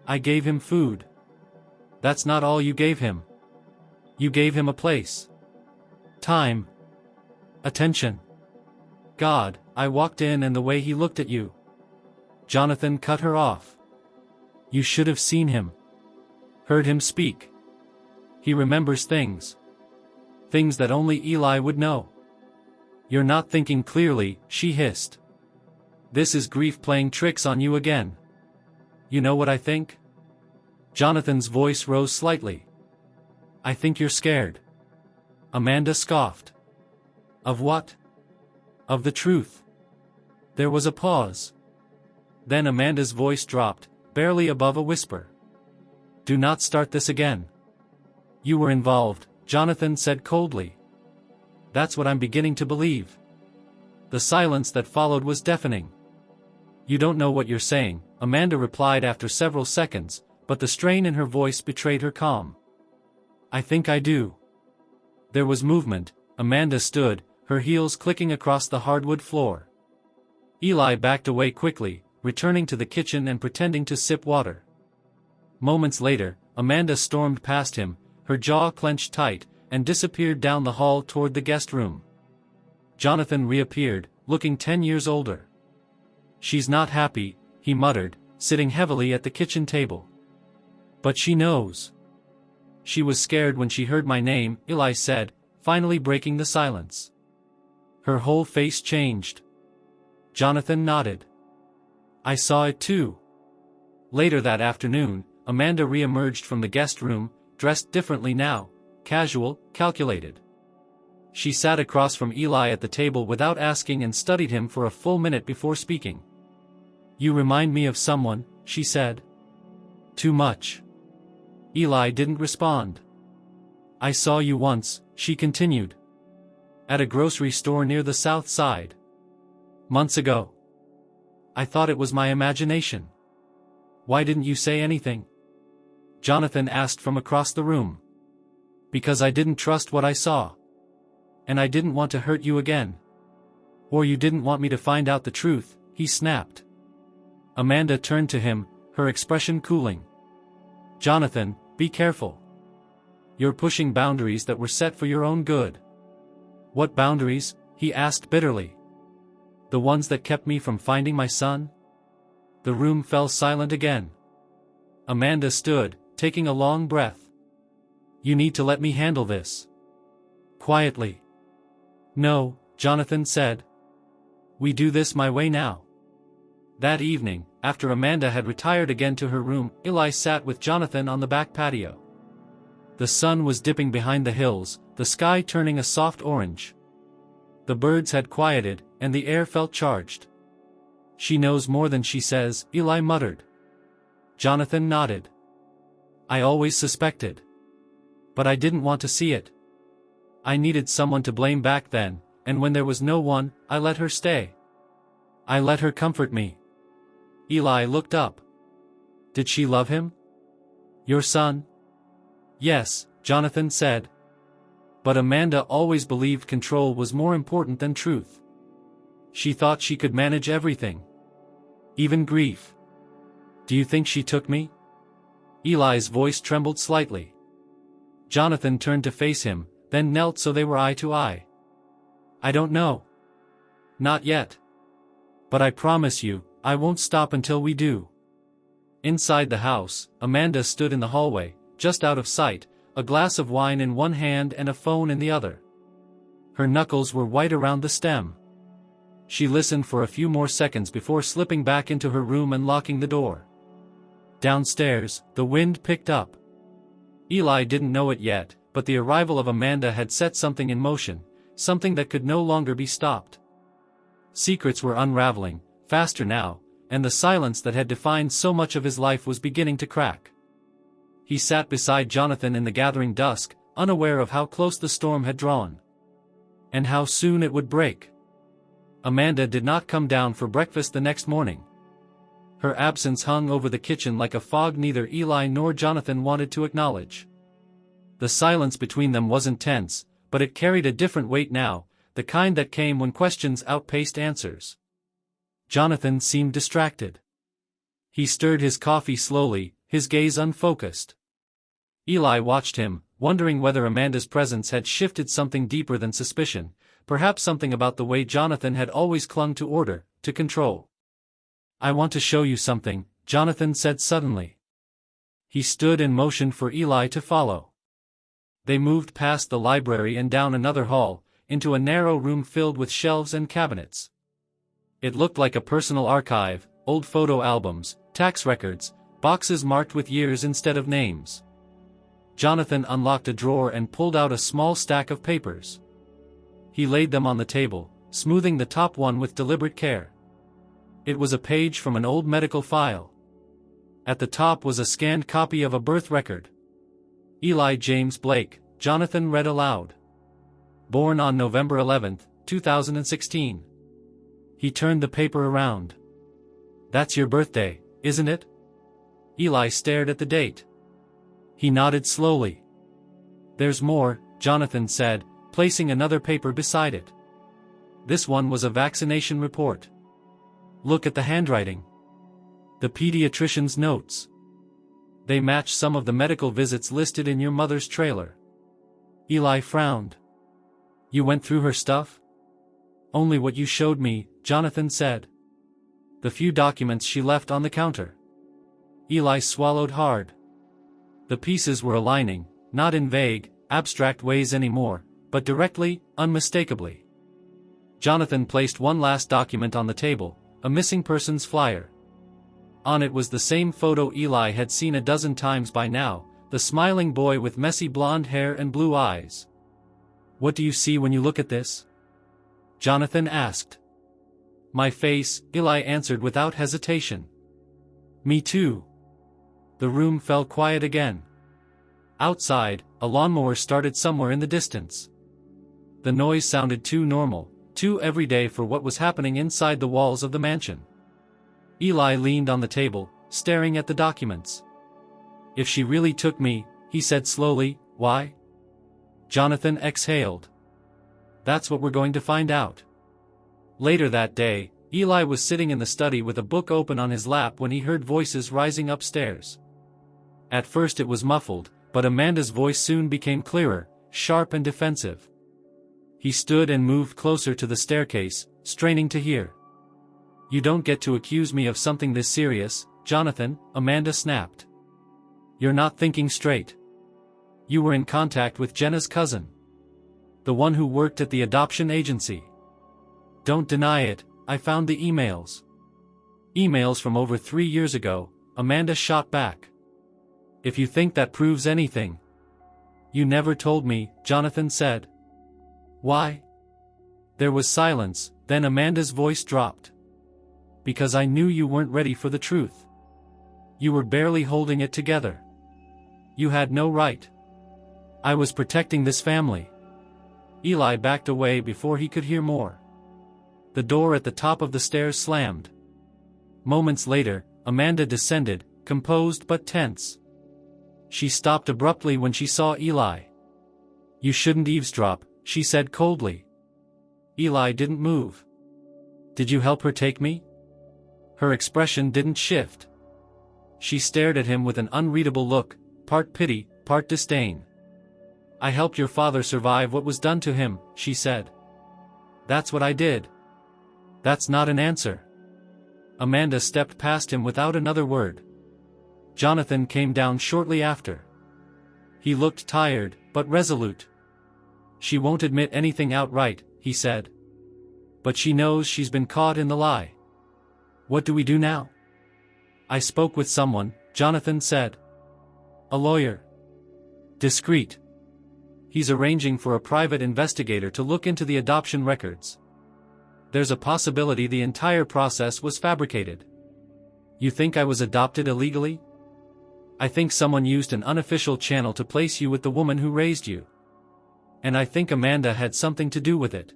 I gave him food. That's not all you gave him. You gave him a place. Time. Attention. God, I walked in and the way he looked at you." Jonathan cut her off. "You should have seen him. Heard him speak. He remembers things. Things that only Eli would know." "You're not thinking clearly," she hissed. "This is grief playing tricks on you again. You know what I think?" Jonathan's voice rose slightly. "I think you're scared." Amanda scoffed. "Of what?" "Of the truth." There was a pause. Then Amanda's voice dropped, barely above a whisper. "Do not start this again." "You were involved," Jonathan said coldly. "That's what I'm beginning to believe." The silence that followed was deafening. "You don't know what you're saying," Amanda replied after several seconds, but the strain in her voice betrayed her calm. "I think I do." There was movement. Amanda stood, her heels clicking across the hardwood floor. Eli backed away quickly, returning to the kitchen and pretending to sip water. Moments later, Amanda stormed past him, her jaw clenched tight, and disappeared down the hall toward the guest room. Jonathan reappeared, looking 10 years older. "She's not happy," he muttered, sitting heavily at the kitchen table. "But she knows." "She was scared when she heard my name," Eli said, finally breaking the silence. Her whole face changed. Jonathan nodded. "I saw it too." Later that afternoon, Amanda re-emerged from the guest room, dressed differently now, casual, calculated. She sat across from Eli at the table without asking and studied him for a full minute before speaking. "You remind me of someone," she said. "Too much." Eli didn't respond. "I saw you once," she continued. "At a grocery store near the south side. Months ago. I thought it was my imagination." "Why didn't you say anything?" Jonathan asked from across the room. "Because I didn't trust what I saw. And I didn't want to hurt you again." "Or you didn't want me to find out the truth," he snapped. Amanda turned to him, her expression cooling. "Jonathan, be careful. You're pushing boundaries that were set for your own good." "What boundaries?" he asked bitterly. "The ones that kept me from finding my son?" The room fell silent again. Amanda stood, taking a long breath. "You need to let me handle this." Quietly. "No," Jonathan said. "We do this my way now." That evening, after Amanda had retired again to her room, Eli sat with Jonathan on the back patio. The sun was dipping behind the hills, the sky turning a soft orange. The birds had quieted, and the air felt charged. "She knows more than she says," Eli muttered. Jonathan nodded. "I always suspected. But I didn't want to see it. I needed someone to blame back then, and when there was no one, I let her stay. I let her comfort me." Eli looked up. "Did she love him? Your son?" "Yes," Jonathan said. But Amanda always believed control was more important than truth. She thought she could manage everything. Even grief. "Do you think she took me?" Eli's voice trembled slightly. Jonathan turned to face him, then knelt so they were eye to eye. "I don't know. Not yet. But I promise you, I won't stop until we do." Inside the house, Amanda stood in the hallway, just out of sight, a glass of wine in one hand and a phone in the other. Her knuckles were white around the stem. She listened for a few more seconds before slipping back into her room and locking the door. Downstairs, the wind picked up. Eli didn't know it yet, but the arrival of Amanda had set something in motion, something that could no longer be stopped. Secrets were unraveling, faster now, and the silence that had defined so much of his life was beginning to crack. He sat beside Jonathan in the gathering dusk, unaware of how close the storm had drawn. And how soon it would break. Amanda did not come down for breakfast the next morning. Her absence hung over the kitchen like a fog neither Eli nor Jonathan wanted to acknowledge. The silence between them wasn't tense, but it carried a different weight now, the kind that came when questions outpaced answers. Jonathan seemed distracted. He stirred his coffee slowly, his gaze unfocused. Eli watched him, wondering whether Amanda's presence had shifted something deeper than suspicion, perhaps something about the way Jonathan had always clung to order, to control. "I want to show you something," Jonathan said suddenly. He stood and motioned for Eli to follow. They moved past the library and down another hall, into a narrow room filled with shelves and cabinets. It looked like a personal archive, old photo albums, tax records, boxes marked with years instead of names. Jonathan unlocked a drawer and pulled out a small stack of papers. He laid them on the table, smoothing the top one with deliberate care. It was a page from an old medical file. At the top was a scanned copy of a birth record. Eli James Blake, Jonathan read aloud. Born on November 11, 2016. He turned the paper around. "That's your birthday, isn't it?" Eli stared at the date. He nodded slowly. "There's more," Jonathan said, placing another paper beside it. This one was a vaccination report. "Look at the handwriting. The pediatrician's notes. They match some of the medical visits listed in your mother's trailer." Eli frowned. "You went through her stuff?" "Only what you showed me," Jonathan said. "The few documents she left on the counter." Eli swallowed hard. The pieces were aligning, not in vague, abstract ways anymore, but directly, unmistakably. Jonathan placed one last document on the table, a missing persons flyer. On it was the same photo Eli had seen a dozen times by now, the smiling boy with messy blonde hair and blue eyes. "What do you see when you look at this?" Jonathan asked. "My face," Eli answered without hesitation. "Me too." The room fell quiet again. Outside, a lawnmower started somewhere in the distance. The noise sounded too normal, too everyday for what was happening inside the walls of the mansion. Eli leaned on the table, staring at the documents. "If she really took me," he said slowly, "why?" Jonathan exhaled. "That's what we're going to find out." Later that day, Eli was sitting in the study with a book open on his lap when he heard voices rising upstairs. At first it was muffled, but Amanda's voice soon became clearer, sharp and defensive. He stood and moved closer to the staircase, straining to hear. "You don't get to accuse me of something this serious, Jonathan," Amanda snapped. "You're not thinking straight. You were in contact with Jenna's cousin. The one who worked at the adoption agency. Don't deny it, I found the emails." "Emails from over 3 years ago," Amanda shot back. "If you think that proves anything." "You never told me," Jonathan said. "Why?" There was silence, then Amanda's voice dropped. "Because I knew you weren't ready for the truth. You were barely holding it together. You had no right. I was protecting this family." Eli backed away before he could hear more. The door at the top of the stairs slammed. Moments later, Amanda descended, composed but tense. She stopped abruptly when she saw Eli. "You shouldn't eavesdrop," she said coldly. Eli didn't move. "Did you help her take me?" Her expression didn't shift. She stared at him with an unreadable look, part pity, part disdain. "I helped your father survive what was done to him," she said. "That's what I did." "That's not an answer." Amanda stepped past him without another word. Jonathan came down shortly after. He looked tired, but resolute. "She won't admit anything outright," he said. "But she knows she's been caught in the lie. What do we do now?" "I spoke with someone," Jonathan said. "A lawyer." "Discreet." He's arranging for a private investigator to look into the adoption records. There's a possibility the entire process was fabricated. You think I was adopted illegally? I think someone used an unofficial channel to place you with the woman who raised you. And I think Amanda had something to do with it.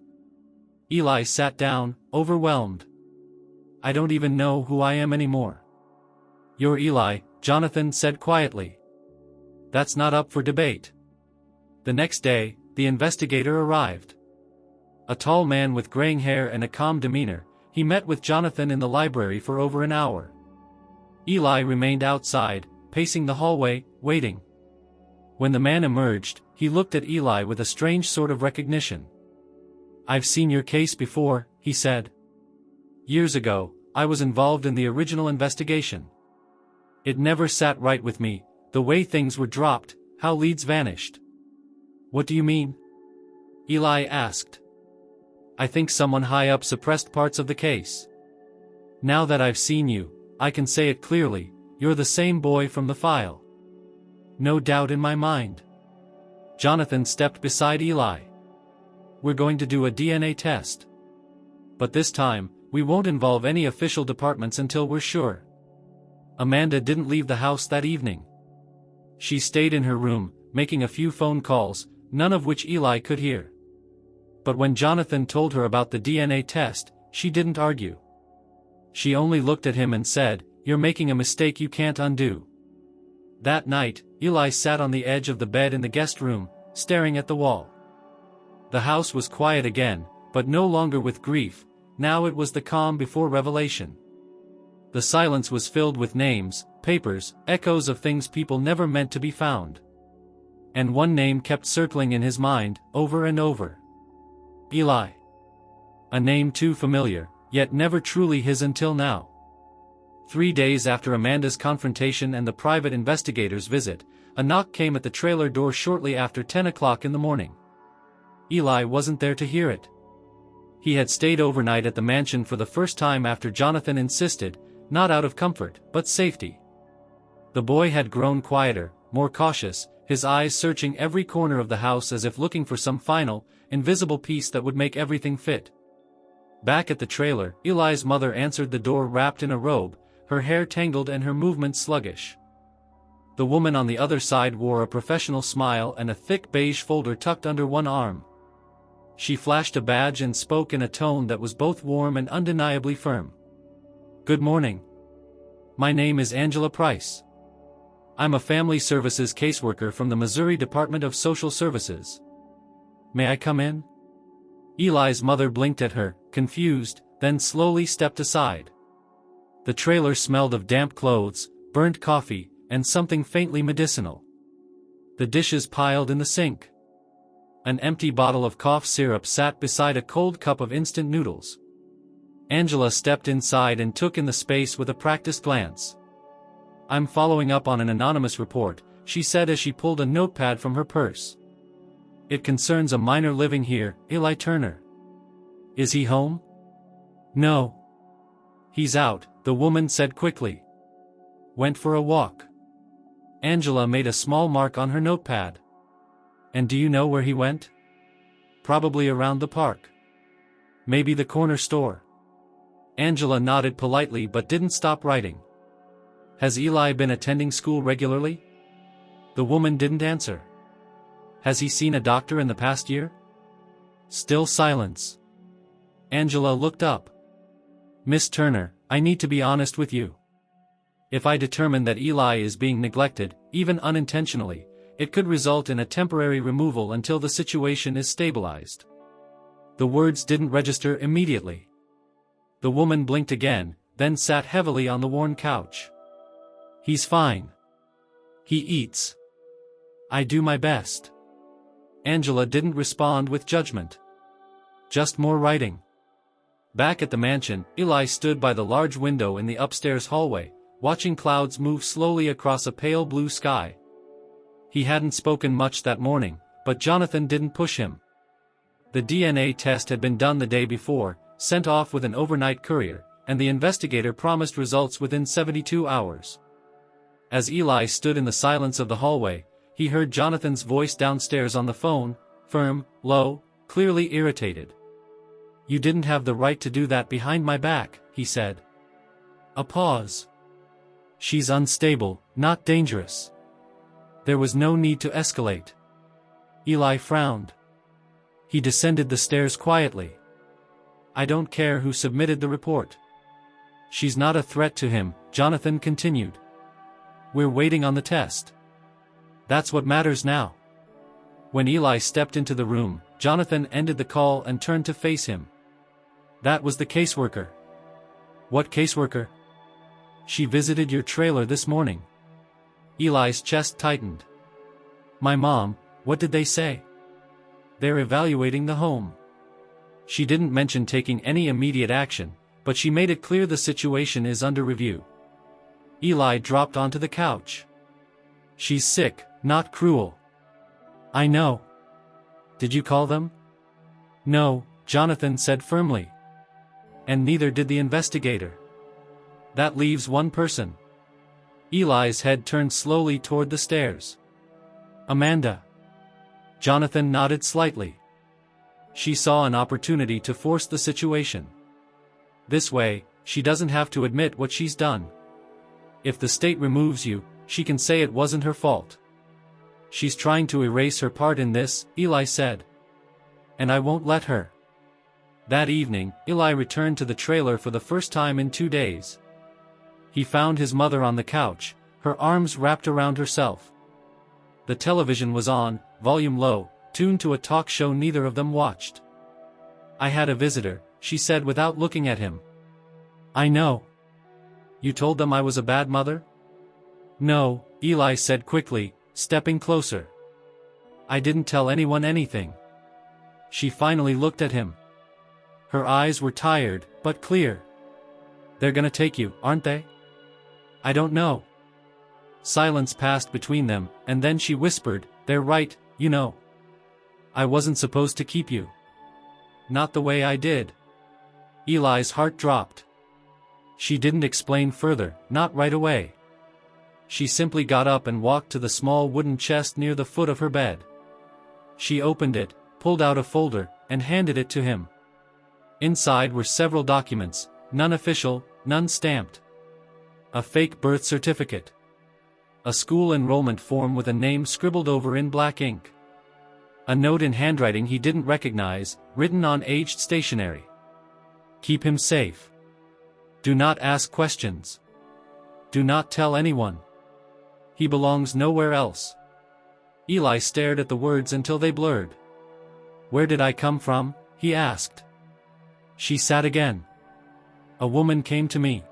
Eli sat down, overwhelmed. I don't even know who I am anymore. You're Eli, Jonathan said quietly. That's not up for debate. The next day, the investigator arrived. A tall man with graying hair and a calm demeanor, he met with Jonathan in the library for over an hour. Eli remained outside, pacing the hallway, waiting. When the man emerged, he looked at Eli with a strange sort of recognition. I've seen your case before, he said. Years ago, I was involved in the original investigation. It never sat right with me, the way things were dropped, how leads vanished. What do you mean? Eli asked. I think someone high up suppressed parts of the case. Now that I've seen you, I can say it clearly, you're the same boy from the file. No doubt in my mind. Jonathan stepped beside Eli. We're going to do a DNA test. But this time, we won't involve any official departments until we're sure. Amanda didn't leave the house that evening. She stayed in her room, making a few phone calls, none of which Eli could hear. But when Jonathan told her about the DNA test, she didn't argue. She only looked at him and said, "You're making a mistake you can't undo." That night, Eli sat on the edge of the bed in the guest room, staring at the wall. The house was quiet again, but no longer with grief, now it was the calm before revelation. The silence was filled with names, papers, echoes of things people never meant to be found. And one name kept circling in his mind, over and over. Eli. A name too familiar, yet never truly his until now. 3 days after Amanda's confrontation and the private investigator's visit, a knock came at the trailer door shortly after 10 o'clock in the morning. Eli wasn't there to hear it. He had stayed overnight at the mansion for the first time after Jonathan insisted, not out of comfort, but safety. The boy had grown quieter, more cautious, his eyes searching every corner of the house as if looking for some final, invisible piece that would make everything fit. Back at the trailer, Eli's mother answered the door wrapped in a robe, her hair tangled and her movements sluggish. The woman on the other side wore a professional smile and a thick beige folder tucked under one arm. She flashed a badge and spoke in a tone that was both warm and undeniably firm. Good morning. My name is Angela Price. I'm a family services caseworker from the Missouri Department of Social Services. May I come in? Eli's mother blinked at her, confused, then slowly stepped aside. The trailer smelled of damp clothes, burnt coffee, and something faintly medicinal. The dishes piled in the sink. An empty bottle of cough syrup sat beside a cold cup of instant noodles. Angela stepped inside and took in the space with a practiced glance. I'm following up on an anonymous report, she said as she pulled a notepad from her purse. It concerns a minor living here, Eli Turner. Is he home? No. He's out, the woman said quickly. Went for a walk. Angela made a small mark on her notepad. And do you know where he went? Probably around the park. Maybe the corner store. Angela nodded politely but didn't stop writing. Has Eli been attending school regularly? The woman didn't answer. Has he seen a doctor in the past year? Still silence. Angela looked up. Miss Turner, I need to be honest with you. If I determine that Eli is being neglected, even unintentionally, it could result in a temporary removal until the situation is stabilized. The words didn't register immediately. The woman blinked again, then sat heavily on the worn couch. He's fine. He eats. I do my best. Angela didn't respond with judgment. Just more writing. Back at the mansion, Eli stood by the large window in the upstairs hallway, watching clouds move slowly across a pale blue sky. He hadn't spoken much that morning, but Jonathan didn't push him. The DNA test had been done the day before, sent off with an overnight courier, and the investigator promised results within 72 hours. As Eli stood in the silence of the hallway, he heard Jonathan's voice downstairs on the phone, firm, low, clearly irritated. "You didn't have the right to do that behind my back," he said. A pause. "She's unstable, not dangerous." There was no need to escalate. Eli frowned. He descended the stairs quietly. "I don't care who submitted the report. She's not a threat to him," Jonathan continued. "We're waiting on the test. That's what matters now." When Eli stepped into the room, Jonathan ended the call and turned to face him. "That was the caseworker." "What caseworker?" "She visited your trailer this morning." Eli's chest tightened. "My mom, what did they say?" "They're evaluating the home." She didn't mention taking any immediate action, but she made it clear the situation is under review. Eli dropped onto the couch. "She's sick, not cruel." "I know." "Did you call them?" "No," Jonathan said firmly. "And neither did the investigator." "That leaves one person." Eli's head turned slowly toward the stairs. "Amanda." Jonathan nodded slightly. She saw an opportunity to force the situation. This way, she doesn't have to admit what she's done. If the state removes you, she can say it wasn't her fault. "She's trying to erase her part in this," Eli said. "And I won't let her." That evening, Eli returned to the trailer for the first time in 2 days. He found his mother on the couch, her arms wrapped around herself. The television was on, volume low, tuned to a talk show neither of them watched. "I had a visitor," she said without looking at him. "I know. You told them I was a bad mother?" "No," Eli said quickly, stepping closer. "I didn't tell anyone anything." She finally looked at him. Her eyes were tired, but clear. "They're gonna take you, aren't they?" "I don't know." Silence passed between them, and then she whispered, "They're right, you know. I wasn't supposed to keep you. Not the way I did." Eli's heart dropped. She didn't explain further, not right away. She simply got up and walked to the small wooden chest near the foot of her bed. She opened it, pulled out a folder, and handed it to him. Inside were several documents, none official, none stamped. A fake birth certificate. A school enrollment form with a name scribbled over in black ink. A note in handwriting he didn't recognize, written on aged stationery. "Keep him safe. Do not ask questions. Do not tell anyone. He belongs nowhere else." Eli stared at the words until they blurred. "Where did I come from?" he asked. She sat again. "A woman came to me.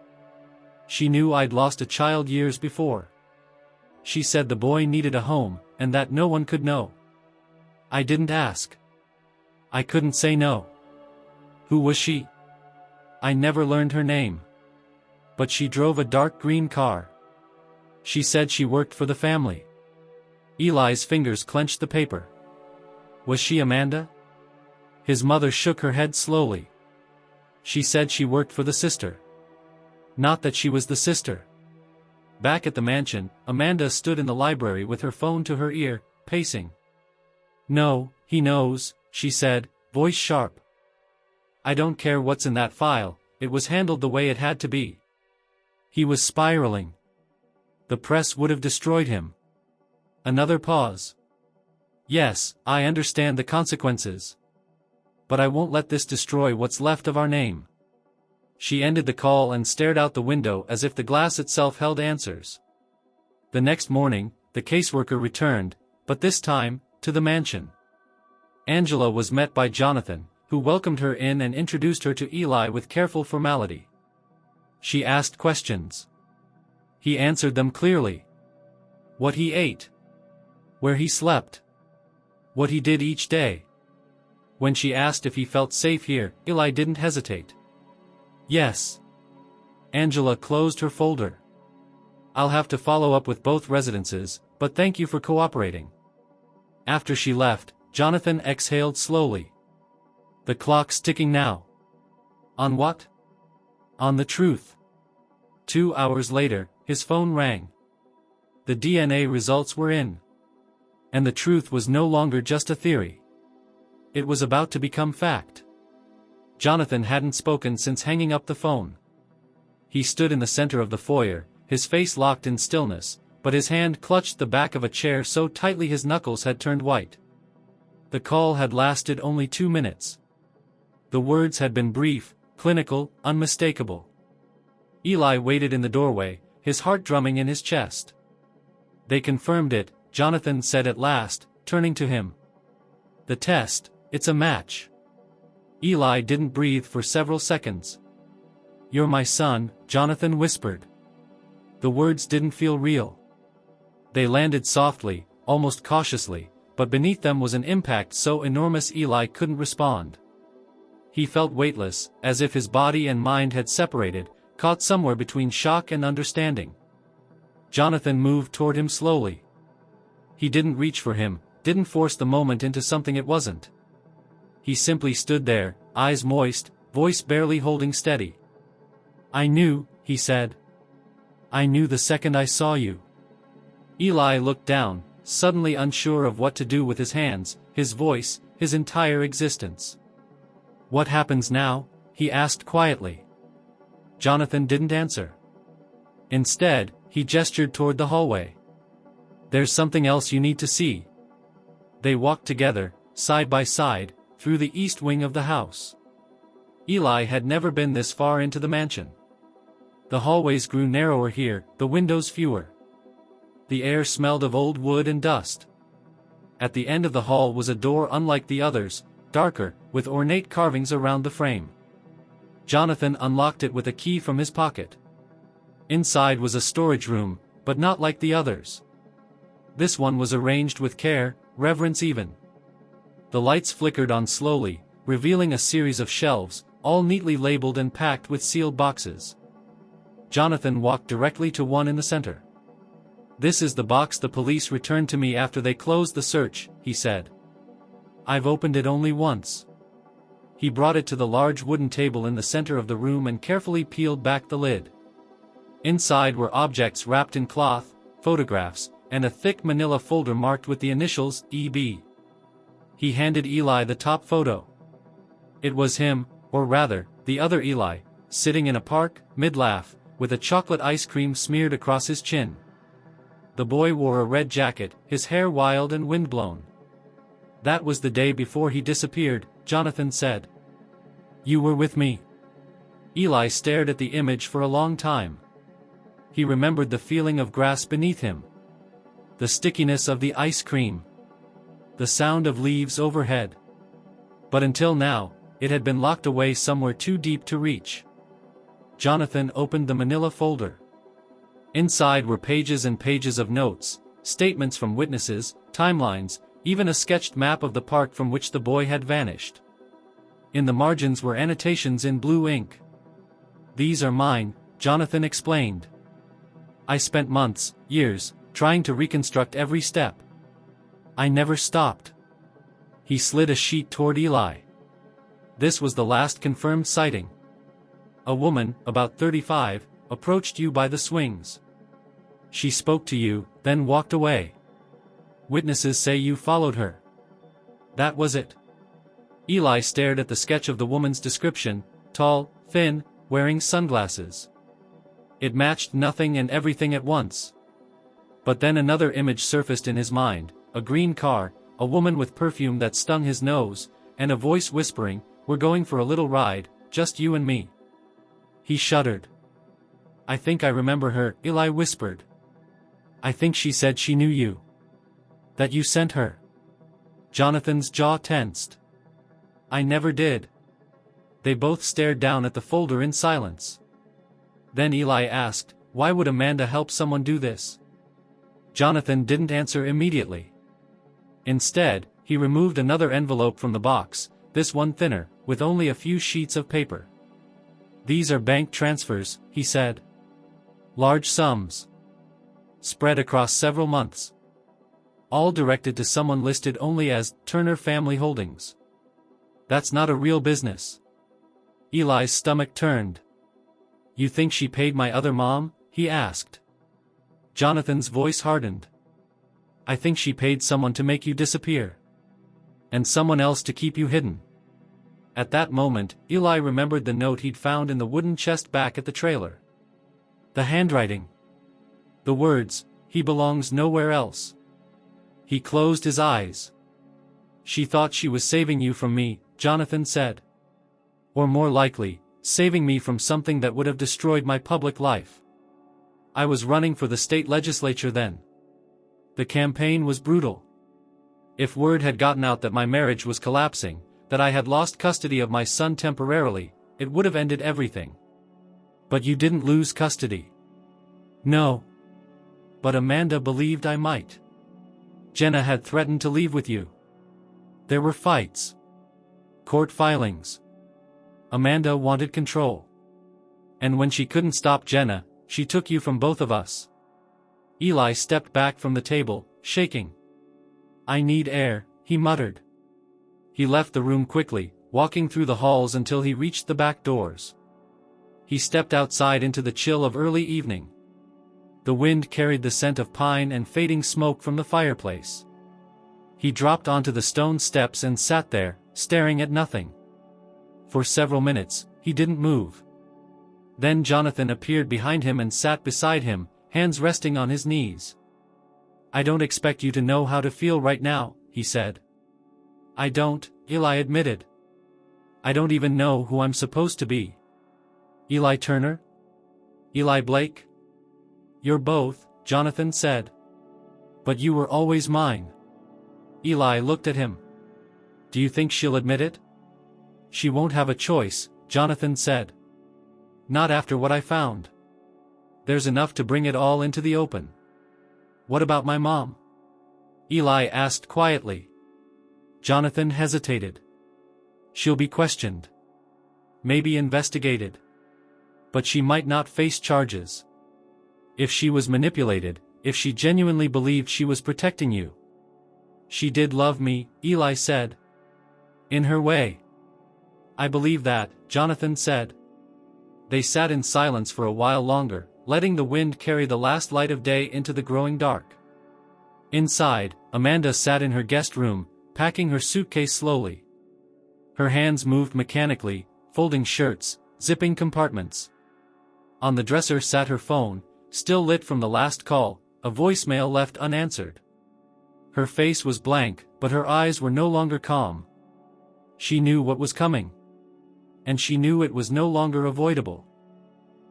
She knew I'd lost a child years before. She said the boy needed a home, and that no one could know. I didn't ask. I couldn't say no." "Who was she?" "I never learned her name. But she drove a dark green car. She said she worked for the family." Eli's fingers clenched the paper. "Was she Amanda?" His mother shook her head slowly. "She said she worked for the sister. Not that she was the sister." Back at the mansion, Amanda stood in the library with her phone to her ear, pacing. "No, he knows," she said, voice sharp. "I don't care what's in that file, it was handled the way it had to be. He was spiraling. The press would have destroyed him." Another pause. "Yes, I understand the consequences. But I won't let this destroy what's left of our name." She ended the call and stared out the window as if the glass itself held answers. The next morning, the caseworker returned, but this time, to the mansion. Angela was met by Jonathan, who welcomed her in and introduced her to Eli with careful formality. She asked questions. He answered them clearly. What he ate. Where he slept. What he did each day. When she asked if he felt safe here, Eli didn't hesitate. Yes. Angela closed her folder. "I'll have to follow up with both residences, but thank you for cooperating." After she left, Jonathan exhaled slowly. The clock's ticking now. On what? On the truth. 2 hours later, his phone rang. The DNA results were in. And the truth was no longer just a theory. It was about to become fact. Jonathan hadn't spoken since hanging up the phone. He stood in the center of the foyer, his face locked in stillness, but his hand clutched the back of a chair so tightly his knuckles had turned white. The call had lasted only 2 minutes. The words had been brief, clinical, unmistakable. Eli waited in the doorway, his heart drumming in his chest. "They confirmed it," Jonathan said at last, turning to him. "The test, it's a match." Eli didn't breathe for several seconds. "You're my son," Jonathan whispered. The words didn't feel real. They landed softly, almost cautiously, but beneath them was an impact so enormous Eli couldn't respond. He felt weightless, as if his body and mind had separated, caught somewhere between shock and understanding. Jonathan moved toward him slowly. He didn't reach for him, didn't force the moment into something it wasn't. He simply stood there, eyes moist, voice barely holding steady. "I knew," he said. "I knew the second I saw you." Eli looked down, suddenly unsure of what to do with his hands, his voice, his entire existence. "What happens now?" he asked quietly. Jonathan didn't answer. Instead, he gestured toward the hallway. "There's something else you need to see." They walked together, side by side, through the east wing of the house. Eli had never been this far into the mansion. The hallways grew narrower here, the windows fewer. The air smelled of old wood and dust. At the end of the hall was a door unlike the others, darker, with ornate carvings around the frame. Jonathan unlocked it with a key from his pocket. Inside was a storage room, but not like the others. This one was arranged with care, reverence even. The lights flickered on slowly, revealing a series of shelves, all neatly labeled and packed with sealed boxes. Jonathan walked directly to one in the center. "This is the box the police returned to me after they closed the search," he said. "I've opened it only once." He brought it to the large wooden table in the center of the room and carefully peeled back the lid. Inside were objects wrapped in cloth, photographs, and a thick manila folder marked with the initials, EB. He handed Eli the top photo. It was him, or rather, the other Eli, sitting in a park, mid-laugh, with a chocolate ice cream smeared across his chin. The boy wore a red jacket, his hair wild and windblown. "That was the day before he disappeared," Jonathan said. "You were with me." Eli stared at the image for a long time. He remembered the feeling of grass beneath him, the stickiness of the ice cream, the sound of leaves overhead. But until now, it had been locked away somewhere too deep to reach. Jonathan opened the manila folder. Inside were pages and pages of notes, statements from witnesses, timelines, even a sketched map of the park from which the boy had vanished. In the margins were annotations in blue ink. "These are mine," Jonathan explained. "I spent months, years, trying to reconstruct every step. I never stopped." He slid a sheet toward Eli. "This was the last confirmed sighting. A woman, about 35, approached you by the swings. She spoke to you, then walked away. Witnesses say you followed her. That was it." Eli stared at the sketch of the woman's description, tall, thin, wearing sunglasses. It matched nothing and everything at once. But then another image surfaced in his mind, a green car, a woman with perfume that stung his nose, and a voice whispering, "We're going for a little ride, just you and me." He shuddered. "I think I remember her," Eli whispered. "I think she said she knew you. That you sent her." Jonathan's jaw tensed. "I never did." They both stared down at the folder in silence. Then Eli asked, "Why would Amanda help someone do this?" Jonathan didn't answer immediately. Instead, he removed another envelope from the box, this one thinner, with only a few sheets of paper. "These are bank transfers," he said. "Large sums. Spread across several months. All directed to someone listed only as Turner Family Holdings. That's not a real business." Eli's stomach turned. "You think she paid my other mom?" he asked. Jonathan's voice hardened. I think she paid someone to make you disappear. And someone else to keep you hidden. At that moment, Eli remembered the note he'd found in the wooden chest back at the trailer. The handwriting. The words, "He belongs nowhere else." He closed his eyes. "She thought she was saving you from me," Jonathan said. "Or more likely, saving me from something that would have destroyed my public life. I was running for the state legislature then. The campaign was brutal. If word had gotten out that my marriage was collapsing, that I had lost custody of my son temporarily, it would have ended everything. But you didn't lose custody." "No. But Amanda believed I might. Jenna had threatened to leave with you. There were fights. Court filings. Amanda wanted control. And when she couldn't stop Jenna, she took you from both of us." Eli stepped back from the table, shaking. "I need air," he muttered. He left the room quickly, walking through the halls until he reached the back doors. He stepped outside into the chill of early evening. The wind carried the scent of pine and fading smoke from the fireplace. He dropped onto the stone steps and sat there, staring at nothing. For several minutes, he didn't move. Then Jonathan appeared behind him and sat beside him, hands resting on his knees. "I don't expect you to know how to feel right now," he said. "I don't," Eli admitted. "I don't even know who I'm supposed to be. Eli Turner? Eli Blake? You're both," Jonathan said. "But you were always mine." Eli looked at him. "Do you think she'll admit it?" "She won't have a choice," Jonathan said. "Not after what I found. There's enough to bring it all into the open." "What about my mom?" Eli asked quietly. Jonathan hesitated. "She'll be questioned. Maybe investigated. But she might not face charges. If she was manipulated, if she genuinely believed she was protecting you." "She did love me," Eli said. "In her way." "I believe that," Jonathan said. They sat in silence for a while longer, letting the wind carry the last light of day into the growing dark. Inside, Amanda sat in her guest room, packing her suitcase slowly. Her hands moved mechanically, folding shirts, zipping compartments. On the dresser sat her phone, still lit from the last call, a voicemail left unanswered. Her face was blank, but her eyes were no longer calm. She knew what was coming. And she knew it was no longer avoidable.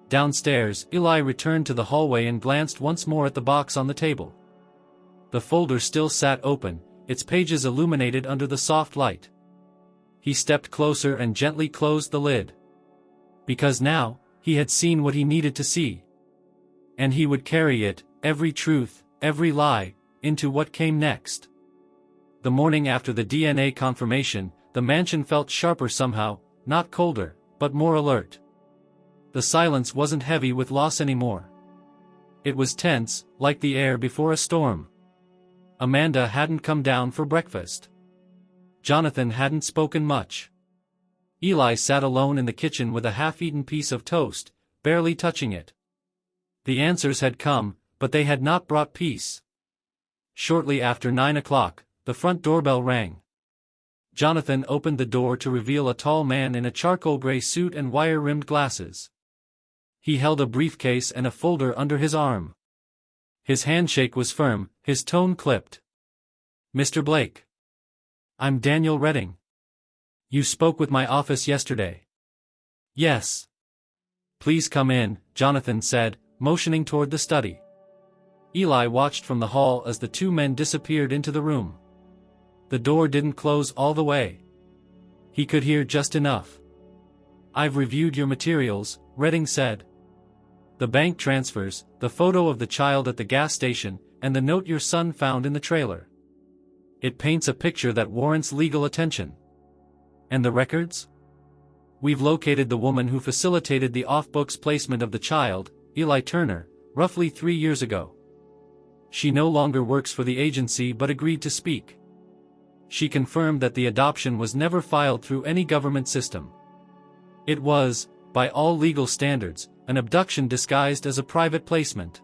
Downstairs, Eli returned to the hallway and glanced once more at the box on the table. The folder still sat open, its pages illuminated under the soft light. He stepped closer and gently closed the lid. Because now, he had seen what he needed to see. And he would carry it, every truth, every lie, into what came next. The morning after the DNA confirmation, the mansion felt sharper somehow, not colder, but more alert. The silence wasn't heavy with loss anymore. It was tense, like the air before a storm. Amanda hadn't come down for breakfast. Jonathan hadn't spoken much. Eli sat alone in the kitchen with a half-eaten piece of toast, barely touching it. The answers had come, but they had not brought peace. Shortly after 9 o'clock, the front doorbell rang. Jonathan opened the door to reveal a tall man in a charcoal gray suit and wire-rimmed glasses. He held a briefcase and a folder under his arm. His handshake was firm, his tone clipped. "Mr. Blake. I'm Daniel Redding. You spoke with my office yesterday." "Yes." "Please come in," Jonathan said, motioning toward the study. Eli watched from the hall as the two men disappeared into the room. The door didn't close all the way. He could hear just enough. "I've reviewed your materials," Redding said. "The bank transfers, the photo of the child at the gas station, and the note your son found in the trailer. It paints a picture that warrants legal attention." "And the records?" "We've located the woman who facilitated the off-books placement of the child, Eli Turner, roughly 3 years ago. She no longer works for the agency but agreed to speak. She confirmed that the adoption was never filed through any government system. It was, by all legal standards, an abduction disguised as a private placement."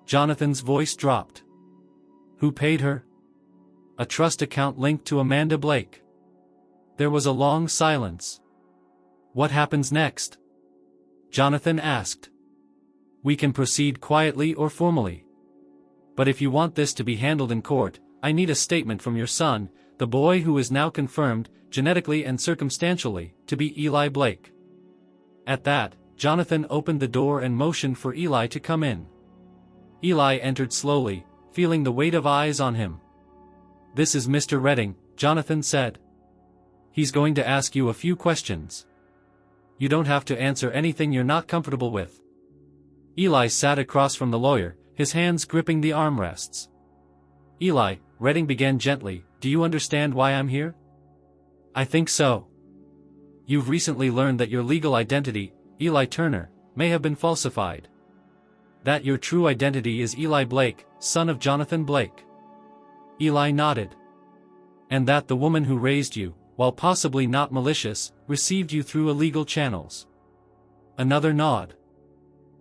Jonathan's voice dropped. Who paid her? A trust account linked to Amanda Blake. There was a long silence. What happens next? Jonathan asked. We can proceed quietly or formally. But if you want this to be handled in court, I need a statement from your son, the boy who is now confirmed, genetically and circumstantially, to be Eli Blake. At that, Jonathan opened the door and motioned for Eli to come in. Eli entered slowly, feeling the weight of eyes on him. This is Mr. Redding, Jonathan said. He's going to ask you a few questions. You don't have to answer anything you're not comfortable with. Eli sat across from the lawyer, his hands gripping the armrests. Eli, Redding began gently, do you understand why I'm here? I think so. You've recently learned that your legal identity, Eli Turner, may have been falsified. That your true identity is Eli Blake, son of Jonathan Blake. Eli nodded. And that the woman who raised you, while possibly not malicious, received you through illegal channels. Another nod.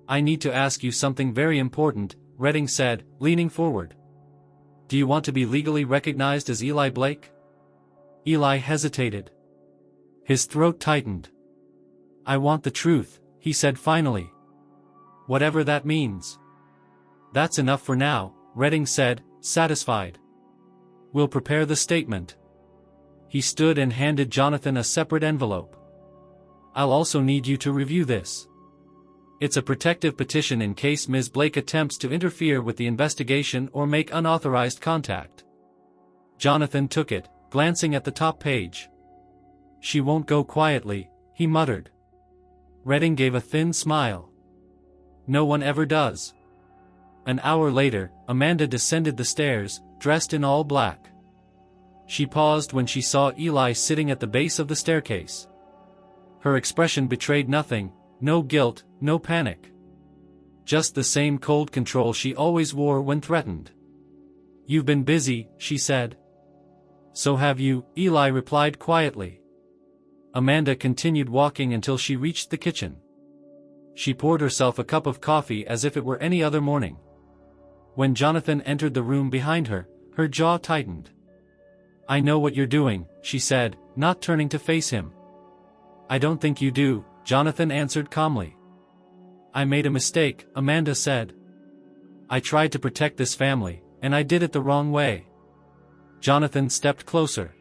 I need to ask you something very important, Redding said, leaning forward. Do you want to be legally recognized as Eli Blake? Eli hesitated. His throat tightened. I want the truth, he said finally. Whatever that means. That's enough for now, Redding said, satisfied. We'll prepare the statement. He stood and handed Jonathan a separate envelope. I'll also need you to review this. It's a protective petition in case Ms. Blake attempts to interfere with the investigation or make unauthorized contact. Jonathan took it, glancing at the top page. She won't go quietly, he muttered. Redding gave a thin smile. No one ever does. An hour later, Amanda descended the stairs, dressed in all black. She paused when she saw Eli sitting at the base of the staircase. Her expression betrayed nothing, no guilt, no panic. Just the same cold control she always wore when threatened. You've been busy, she said. So have you, Eli replied quietly. Amanda continued walking until she reached the kitchen. She poured herself a cup of coffee as if it were any other morning. When Jonathan entered the room behind her, her jaw tightened. I know what you're doing, she said, not turning to face him. I don't think you do, Jonathan answered calmly. I made a mistake, Amanda said. I tried to protect this family, and I did it the wrong way. Jonathan stepped closer.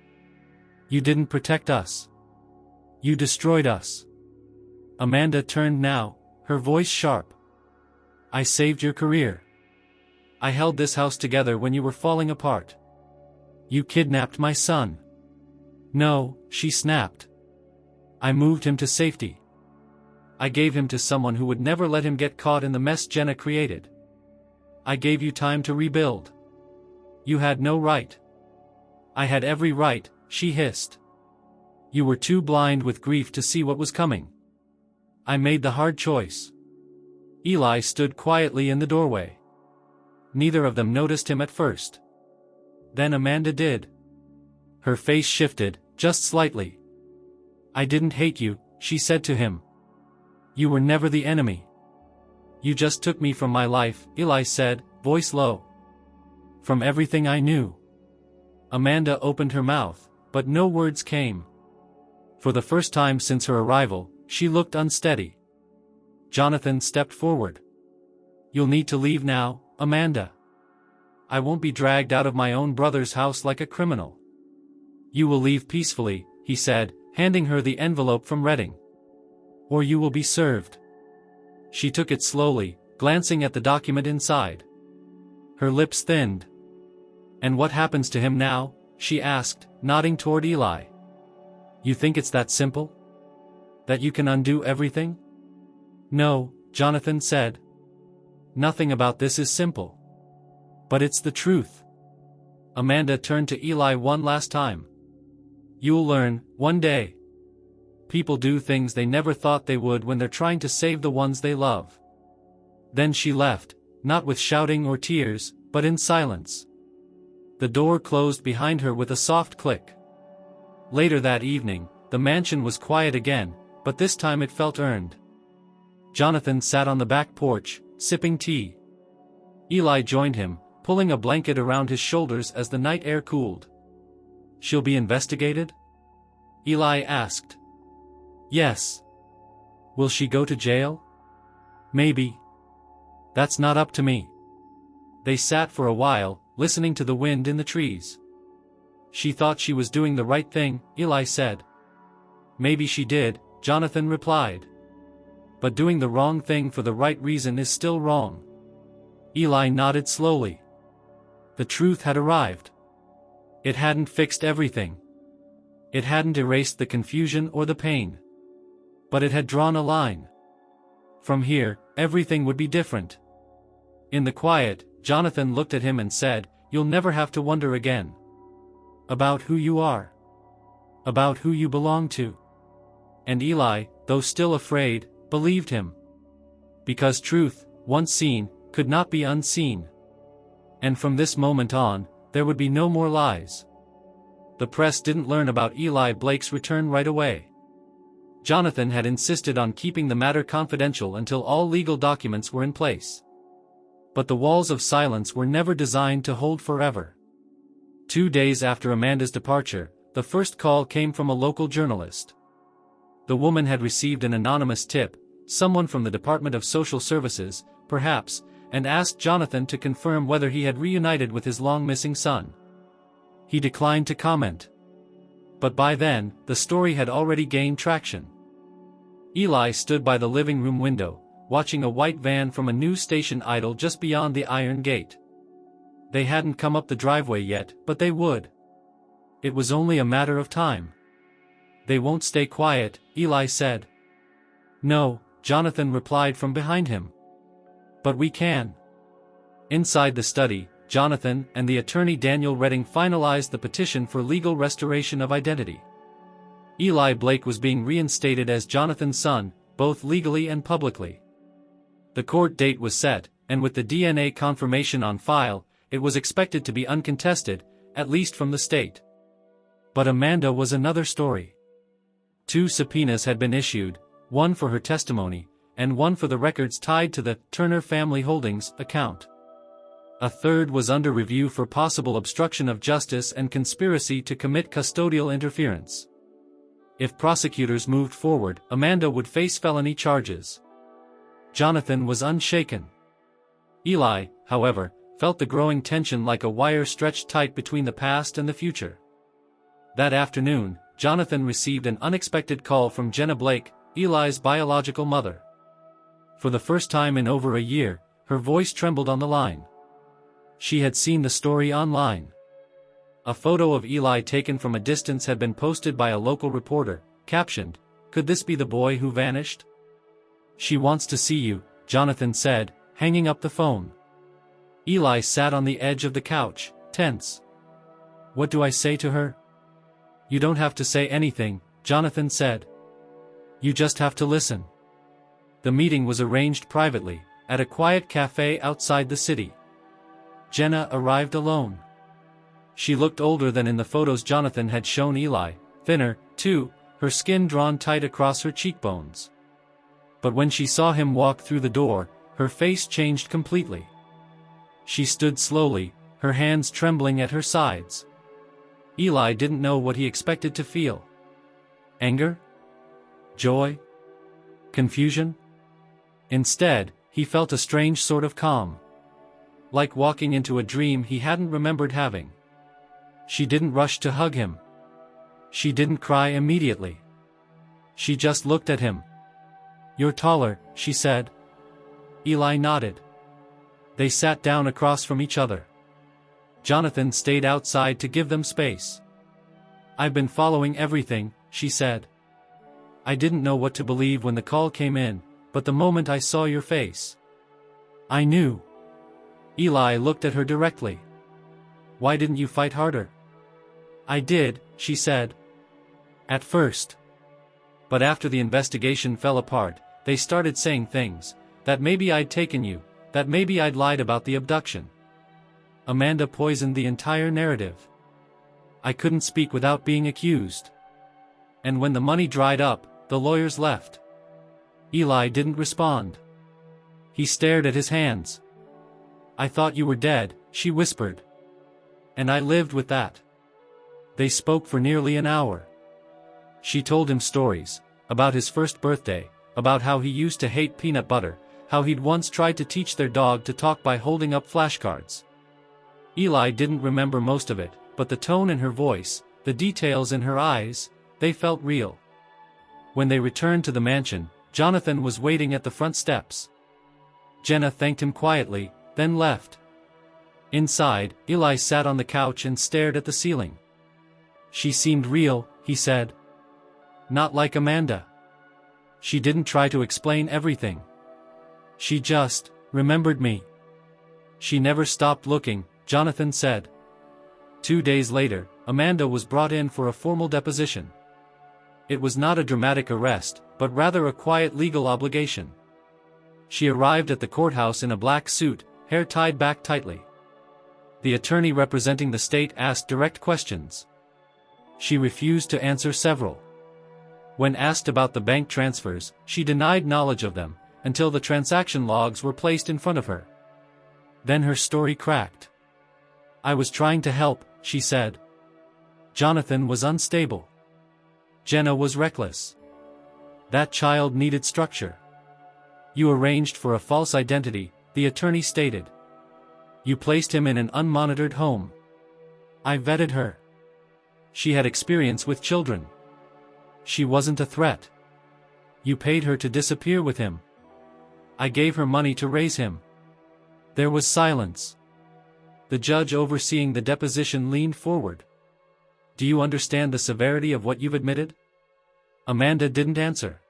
You didn't protect us. You destroyed us. Amanda turned now, her voice sharp. I saved your career. I held this house together when you were falling apart. You kidnapped my son. No, she snapped. I moved him to safety. I gave him to someone who would never let him get caught in the mess Jenna created. I gave you time to rebuild. You had no right. I had every right, she hissed. You were too blind with grief to see what was coming. I made the hard choice. Eli stood quietly in the doorway. Neither of them noticed him at first. Then Amanda did. Her face shifted, just slightly. I didn't hate you, she said to him. You were never the enemy. You just took me from my life, Eli said, voice low. From everything I knew. Amanda opened her mouth, but no words came. For the first time since her arrival, she looked unsteady. Jonathan stepped forward. You'll need to leave now, Amanda. I won't be dragged out of my own brother's house like a criminal. You will leave peacefully, he said, handing her the envelope from Redding. Or you will be served. She took it slowly, glancing at the document inside. Her lips thinned. And what happens to him now? She asked, nodding toward Eli. You think it's that simple? That you can undo everything? No, Jonathan said. Nothing about this is simple. But it's the truth. Amanda turned to Eli one last time. You'll learn, one day. People do things they never thought they would when they're trying to save the ones they love. Then she left, not with shouting or tears, but in silence. The door closed behind her with a soft click. Later that evening, the mansion was quiet again, but this time it felt earned. Jonathan sat on the back porch, sipping tea. Eli joined him, pulling a blanket around his shoulders as the night air cooled. "She'll be investigated?" Eli asked. "Yes." "Will she go to jail?" "Maybe. That's not up to me." They sat for a while, listening to the wind in the trees. "She thought she was doing the right thing," Eli said. "Maybe she did," Jonathan replied. "But doing the wrong thing for the right reason is still wrong." Eli nodded slowly. The truth had arrived. It hadn't fixed everything. It hadn't erased the confusion or the pain. But it had drawn a line. From here, everything would be different. In the quiet, Jonathan looked at him and said, "You'll never have to wonder again. About who you are. About who you belong to." And Eli, though still afraid, believed him. Because truth, once seen, could not be unseen. And from this moment on, there would be no more lies. The press didn't learn about Eli Blake's return right away. Jonathan had insisted on keeping the matter confidential until all legal documents were in place. But the walls of silence were never designed to hold forever. 2 days after Amanda's departure, the first call came from a local journalist. The woman had received an anonymous tip, someone from the Department of Social Services, perhaps, and asked Jonathan to confirm whether he had reunited with his long-missing son. He declined to comment. But by then, the story had already gained traction. Eli stood by the living room window, watching a white van from a news station idle just beyond the iron gate. They hadn't come up the driveway yet, but they would. It was only a matter of time. "They won't stay quiet," Eli said. "No," Jonathan replied from behind him. "But we can." Inside the study, Jonathan and the attorney Daniel Redding finalized the petition for legal restoration of identity. Eli Blake was being reinstated as Jonathan's son, both legally and publicly. The court date was set, and with the DNA confirmation on file, it was expected to be uncontested, at least from the state. But Amanda was another story. 2 subpoenas had been issued, one for her testimony, and one for the records tied to the Turner Family Holdings account. A third was under review for possible obstruction of justice and conspiracy to commit custodial interference. If prosecutors moved forward, Amanda would face felony charges. Jonathan was unshaken. Eli, however, felt the growing tension like a wire stretched tight between the past and the future. That afternoon, Jonathan received an unexpected call from Jenna Blake, Eli's biological mother. For the first time in over a year, her voice trembled on the line. She had seen the story online. A photo of Eli taken from a distance had been posted by a local reporter, captioned, "Could this be the boy who vanished?" "She wants to see you," Jonathan said, hanging up the phone. Eli sat on the edge of the couch, tense. "What do I say to her?" "You don't have to say anything," Jonathan said. "You just have to listen." The meeting was arranged privately, at a quiet cafe outside the city. Jenna arrived alone. She looked older than in the photos Jonathan had shown Eli, thinner, too, her skin drawn tight across her cheekbones. But when she saw him walk through the door, her face changed completely. She stood slowly, her hands trembling at her sides. Eli didn't know what he expected to feel. Anger? Joy? Confusion? Instead, he felt a strange sort of calm. Like walking into a dream he hadn't remembered having. She didn't rush to hug him. She didn't cry immediately. She just looked at him. "You're taller," she said. Eli nodded. They sat down across from each other. Jonathan stayed outside to give them space. "I've been following everything," she said. "I didn't know what to believe when the call came in, but the moment I saw your face, I knew." Eli looked at her directly. "Why didn't you fight harder?" "I did," she said. "At first. But after the investigation fell apart, they started saying things, that maybe I'd taken you, that maybe I'd lied about the abduction. Amanda poisoned the entire narrative. I couldn't speak without being accused. And when the money dried up, the lawyers left." Eli didn't respond. He stared at his hands. "I thought you were dead," she whispered. And I lived with that. They spoke for nearly an hour. She told him stories, about his first birthday, about how he used to hate peanut butter, how he'd once tried to teach their dog to talk by holding up flashcards. Eli didn't remember most of it, but the tone in her voice, the details in her eyes, they felt real. When they returned to the mansion, Jonathan was waiting at the front steps. Jenna thanked him quietly, then left. Inside, Eli sat on the couch and stared at the ceiling. She seemed real, he said. Not like Amanda. She didn't try to explain everything. She just remembered me. She never stopped looking, Jonathan said. 2 days later, Amanda was brought in for a formal deposition. It was not a dramatic arrest, but rather a quiet legal obligation. She arrived at the courthouse in a black suit, hair tied back tightly. The attorney representing the state asked direct questions. She refused to answer several. When asked about the bank transfers, she denied knowledge of them, until the transaction logs were placed in front of her. Then her story cracked. I was trying to help, she said. Jonathan was unstable. Jenna was reckless. That child needed structure. You arranged for a false identity, the attorney stated. You placed him in an unmonitored home. I vetted her. She had experience with children. She wasn't a threat. You paid her to disappear with him. I gave her money to raise him. There was silence. The judge overseeing the deposition leaned forward. Do you understand the severity of what you've admitted? Amanda didn't answer.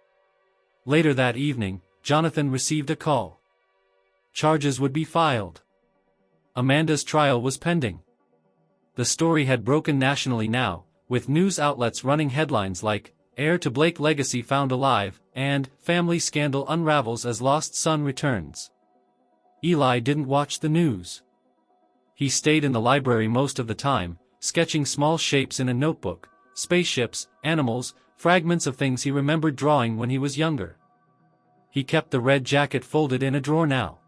Later that evening, Jonathan received a call. Charges would be filed. Amanda's trial was pending. The story had broken nationally now, with news outlets running headlines like, Heir to Blake Legacy Found Alive, and Family Scandal Unravels as Lost Son Returns. Eli didn't watch the news. He stayed in the library most of the time, sketching small shapes in a notebook, spaceships, animals, fragments of things he remembered drawing when he was younger. He kept the red jacket folded in a drawer now.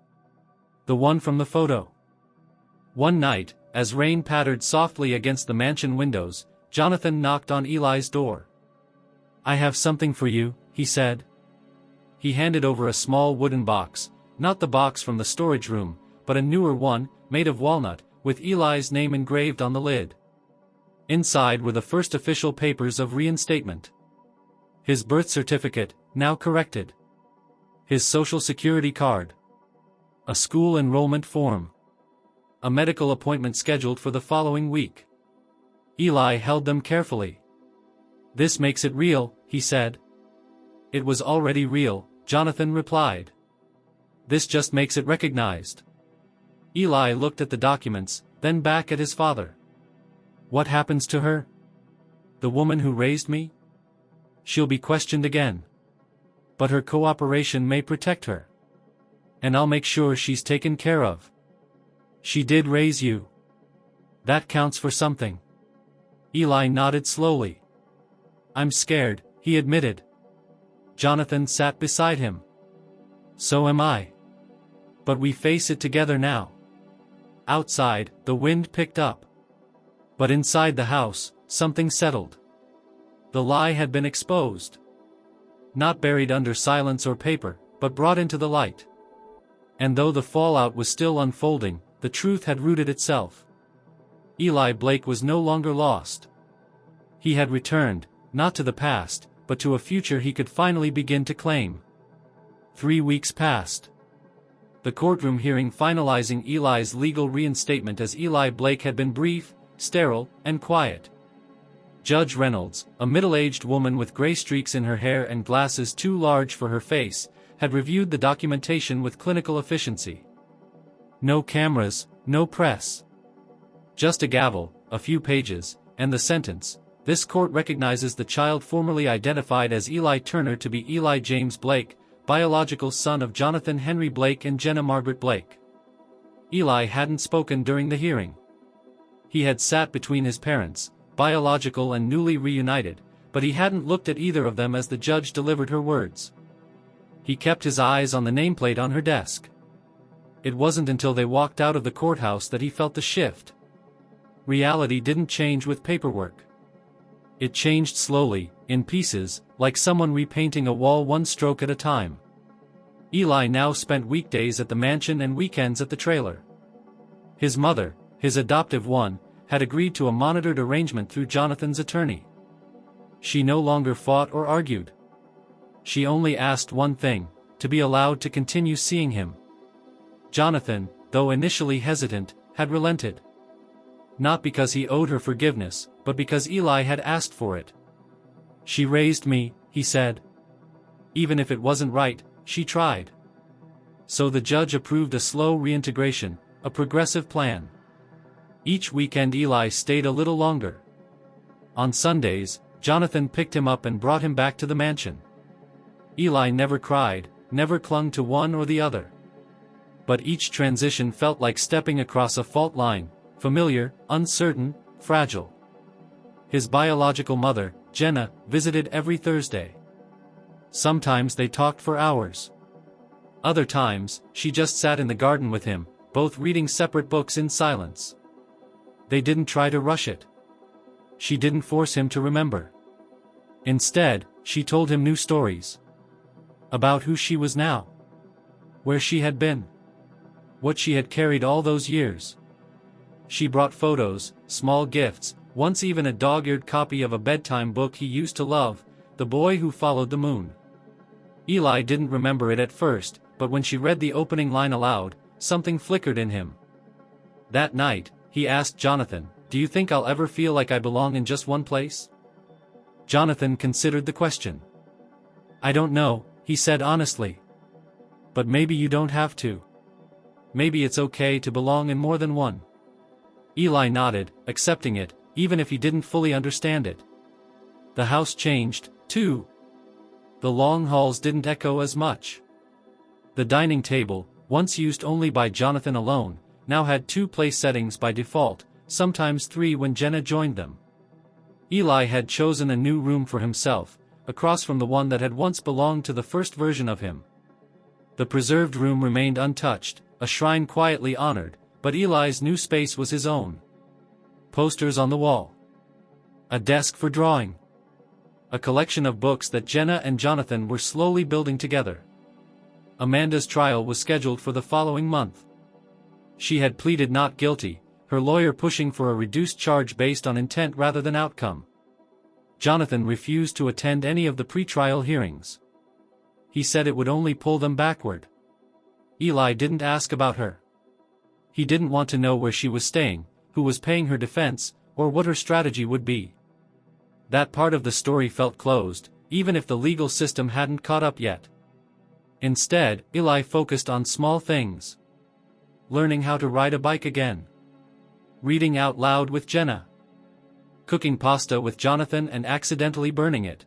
The one from the photo. One night, as rain pattered softly against the mansion windows, Jonathan knocked on Eli's door. I have something for you, he said. He handed over a small wooden box, not the box from the storage room, but a newer one, made of walnut, with Eli's name engraved on the lid. Inside were the first official papers of reinstatement. His birth certificate, now corrected. His social security card. A school enrollment form. A medical appointment scheduled for the following week. Eli held them carefully. This makes it real, he said. It was already real, Jonathan replied. This just makes it recognized. Eli looked at the documents, then back at his father. What happens to her? The woman who raised me? She'll be questioned again. But her cooperation may protect her. And I'll make sure she's taken care of. She did raise you. That counts for something. Eli nodded slowly. I'm scared, he admitted. Jonathan sat beside him. So am I. But we face it together now. Outside, the wind picked up. But inside the house, something settled. The lie had been exposed. Not buried under silence or paper, but brought into the light. And though the fallout was still unfolding, the truth had rooted itself. Eli Blake was no longer lost. He had returned, not to the past, but to a future he could finally begin to claim. 3 weeks passed. The courtroom hearing finalizing Eli's legal reinstatement as Eli Blake had been brief, sterile, and quiet. Judge Reynolds, a middle-aged woman with gray streaks in her hair and glasses too large for her face, had reviewed the documentation with clinical efficiency. No cameras, no press. Just a gavel, a few pages, and the sentence. This court recognizes the child formerly identified as Eli Turner to be Eli James Blake, biological son of Jonathan Henry Blake and Jenna Margaret Blake. Eli hadn't spoken during the hearing. He had sat between his parents, biological and newly reunited, but he hadn't looked at either of them as the judge delivered her words. He kept his eyes on the nameplate on her desk. It wasn't until they walked out of the courthouse that he felt the shift. Reality didn't change with paperwork. It changed slowly, in pieces, like someone repainting a wall one stroke at a time. Eli now spent weekdays at the mansion and weekends at the trailer. His mother, his adoptive one, had agreed to a monitored arrangement through Jonathan's attorney. She no longer fought or argued. She only asked one thing: to be allowed to continue seeing him. Jonathan, though initially hesitant, had relented. Not because he owed her forgiveness, but because Eli had asked for it. "She raised me," he said. "Even if it wasn't right, she tried." So the judge approved a slow reintegration, a progressive plan. Each weekend Eli stayed a little longer. On Sundays, Jonathan picked him up and brought him back to the mansion. Eli never cried, never clung to one or the other. But each transition felt like stepping across a fault line, familiar, uncertain, fragile. His biological mother, Jenna, visited every Thursday. Sometimes they talked for hours. Other times, she just sat in the garden with him, both reading separate books in silence. They didn't try to rush it. She didn't force him to remember. Instead, she told him new stories. About who she was now. Where she had been. What she had carried all those years. She brought photos, small gifts, once even a dog-eared copy of a bedtime book he used to love, The Boy Who Followed the Moon. Eli didn't remember it at first, but when she read the opening line aloud, something flickered in him. That night, he asked Jonathan, "Do you think I'll ever feel like I belong in just one place?" Jonathan considered the question. "I don't know," he said honestly. "But maybe you don't have to. Maybe it's okay to belong in more than one." Eli nodded, accepting it, even if he didn't fully understand it. The house changed, too. The long halls didn't echo as much. The dining table, once used only by Jonathan alone, now had 2 place settings by default, sometimes 3 when Jenna joined them. Eli had chosen a new room for himself, across from the one that had once belonged to the first version of him. The preserved room remained untouched, a shrine quietly honored, but Eli's new space was his own. Posters on the wall. A desk for drawing. A collection of books that Jenna and Jonathan were slowly building together. Amanda's trial was scheduled for the following month. She had pleaded not guilty, her lawyer pushing for a reduced charge based on intent rather than outcome. Jonathan refused to attend any of the pre-trial hearings. He said it would only pull them backward. Eli didn't ask about her. He didn't want to know where she was staying, who was paying her defense, or what her strategy would be. That part of the story felt closed, even if the legal system hadn't caught up yet. Instead, Eli focused on small things. Learning how to ride a bike again. Reading out loud with Jenna. Cooking pasta with Jonathan and accidentally burning it.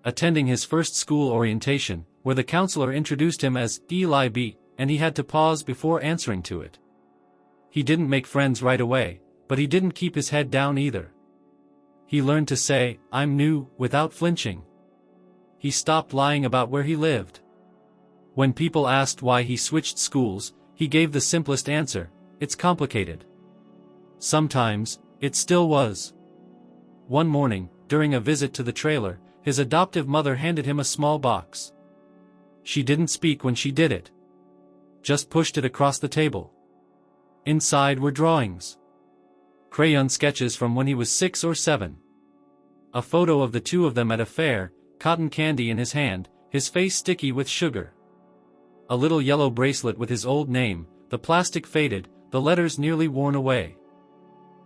Attending his first school orientation, where the counselor introduced him as Eli B, and he had to pause before answering to it. He didn't make friends right away, but he didn't keep his head down either. He learned to say, "I'm new," without flinching. He stopped lying about where he lived. When people asked why he switched schools, he gave the simplest answer: "It's complicated." Sometimes, it still was. One morning, during a visit to the trailer, his adoptive mother handed him a small box. She didn't speak when she did it. Just pushed it across the table. Inside were drawings. Crayon sketches from when he was 6 or 7. A photo of the two of them at a fair, cotton candy in his hand, his face sticky with sugar. A little yellow bracelet with his old name, the plastic faded, the letters nearly worn away.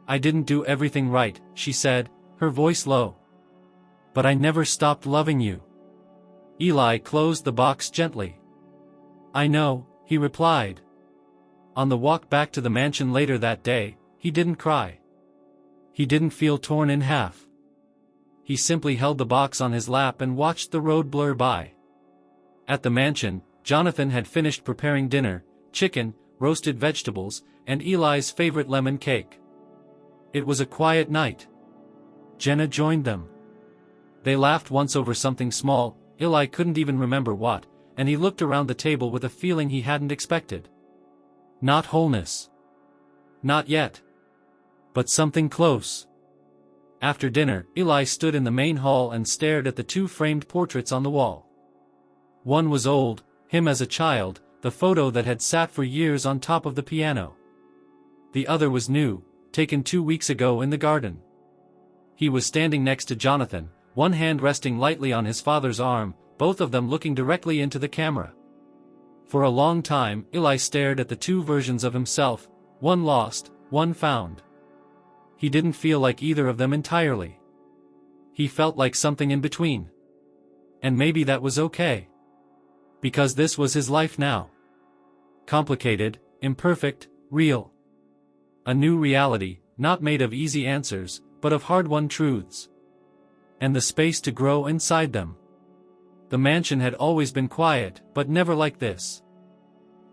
"I didn't do everything right," she said, her voice low. "But I never stopped loving you." Eli closed the box gently. "I know," he replied. On the walk back to the mansion later that day, he didn't cry. He didn't feel torn in half. He simply held the box on his lap and watched the road blur by. At the mansion, Jonathan had finished preparing dinner: chicken, roasted vegetables, and Eli's favorite lemon cake. It was a quiet night. Jenna joined them. They laughed once over something small, Eli couldn't even remember what, and he looked around the table with a feeling he hadn't expected. Not wholeness. Not yet. But something close. After dinner, Eli stood in the main hall and stared at the two framed portraits on the wall. One was old, him as a child, the photo that had sat for years on top of the piano. The other was new, taken 2 weeks ago in the garden. He was standing next to Jonathan, one hand resting lightly on his father's arm, both of them looking directly into the camera. For a long time, Eli stared at the two versions of himself, one lost, one found. He didn't feel like either of them entirely. He felt like something in between. And maybe that was okay. Because this was his life now. Complicated, imperfect, real. A new reality, not made of easy answers, but of hard-won truths. And the space to grow inside them. The mansion had always been quiet, but never like this.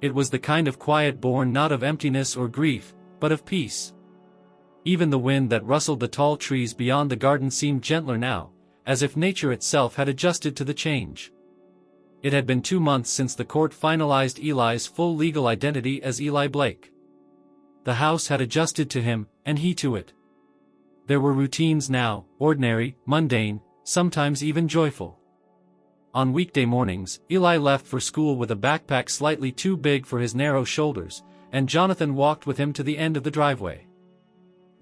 It was the kind of quiet born not of emptiness or grief, but of peace. Even the wind that rustled the tall trees beyond the garden seemed gentler now, as if nature itself had adjusted to the change. It had been 2 months since the court finalized Eli's full legal identity as Eli Blake. The house had adjusted to him, and he to it. There were routines now, ordinary, mundane, sometimes even joyful. On weekday mornings, Eli left for school with a backpack slightly too big for his narrow shoulders, and Jonathan walked with him to the end of the driveway.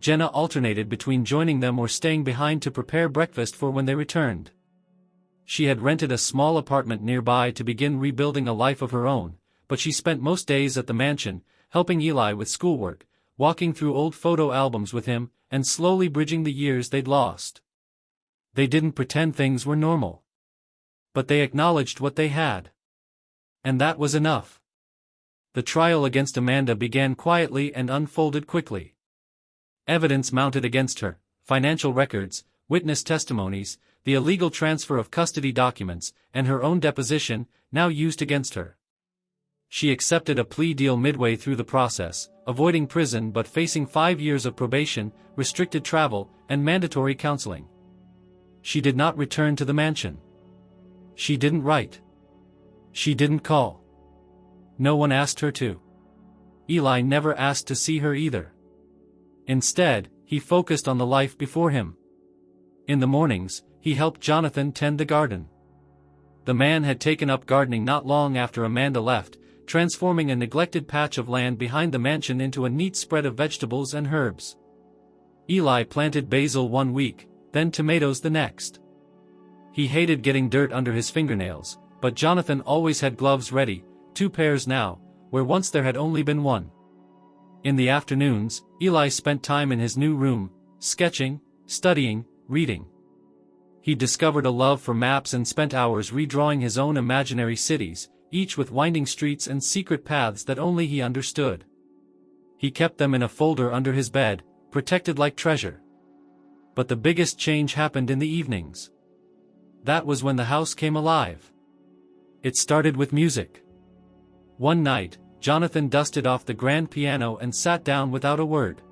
Jenna alternated between joining them or staying behind to prepare breakfast for when they returned. She had rented a small apartment nearby to begin rebuilding a life of her own, but she spent most days at the mansion, helping Eli with schoolwork, walking through old photo albums with him, and slowly bridging the years they'd lost. They didn't pretend things were normal. But they acknowledged what they had. And that was enough. The trial against Amanda began quietly and unfolded quickly. Evidence mounted against her, financial records, witness testimonies, the illegal transfer of custody documents, and her own deposition, now used against her. She accepted a plea deal midway through the process, avoiding prison but facing 5 years of probation, restricted travel, and mandatory counseling. She did not return to the mansion. She didn't write. She didn't call. No one asked her to. Eli never asked to see her either. Instead, he focused on the life before him. In the mornings, he helped Jonathan tend the garden. The man had taken up gardening not long after Amanda left, transforming a neglected patch of land behind the mansion into a neat spread of vegetables and herbs. Eli planted basil 1 week, then tomatoes the next. He hated getting dirt under his fingernails, but Jonathan always had gloves ready, 2 pairs now, where once there had only been 1. In the afternoons, Eli spent time in his new room, sketching, studying, reading. He discovered a love for maps and spent hours redrawing his own imaginary cities, each with winding streets and secret paths that only he understood. He kept them in a folder under his bed, protected like treasure. But the biggest change happened in the evenings. That was when the house came alive. It started with music. One night, Jonathan dusted off the grand piano and sat down without a word.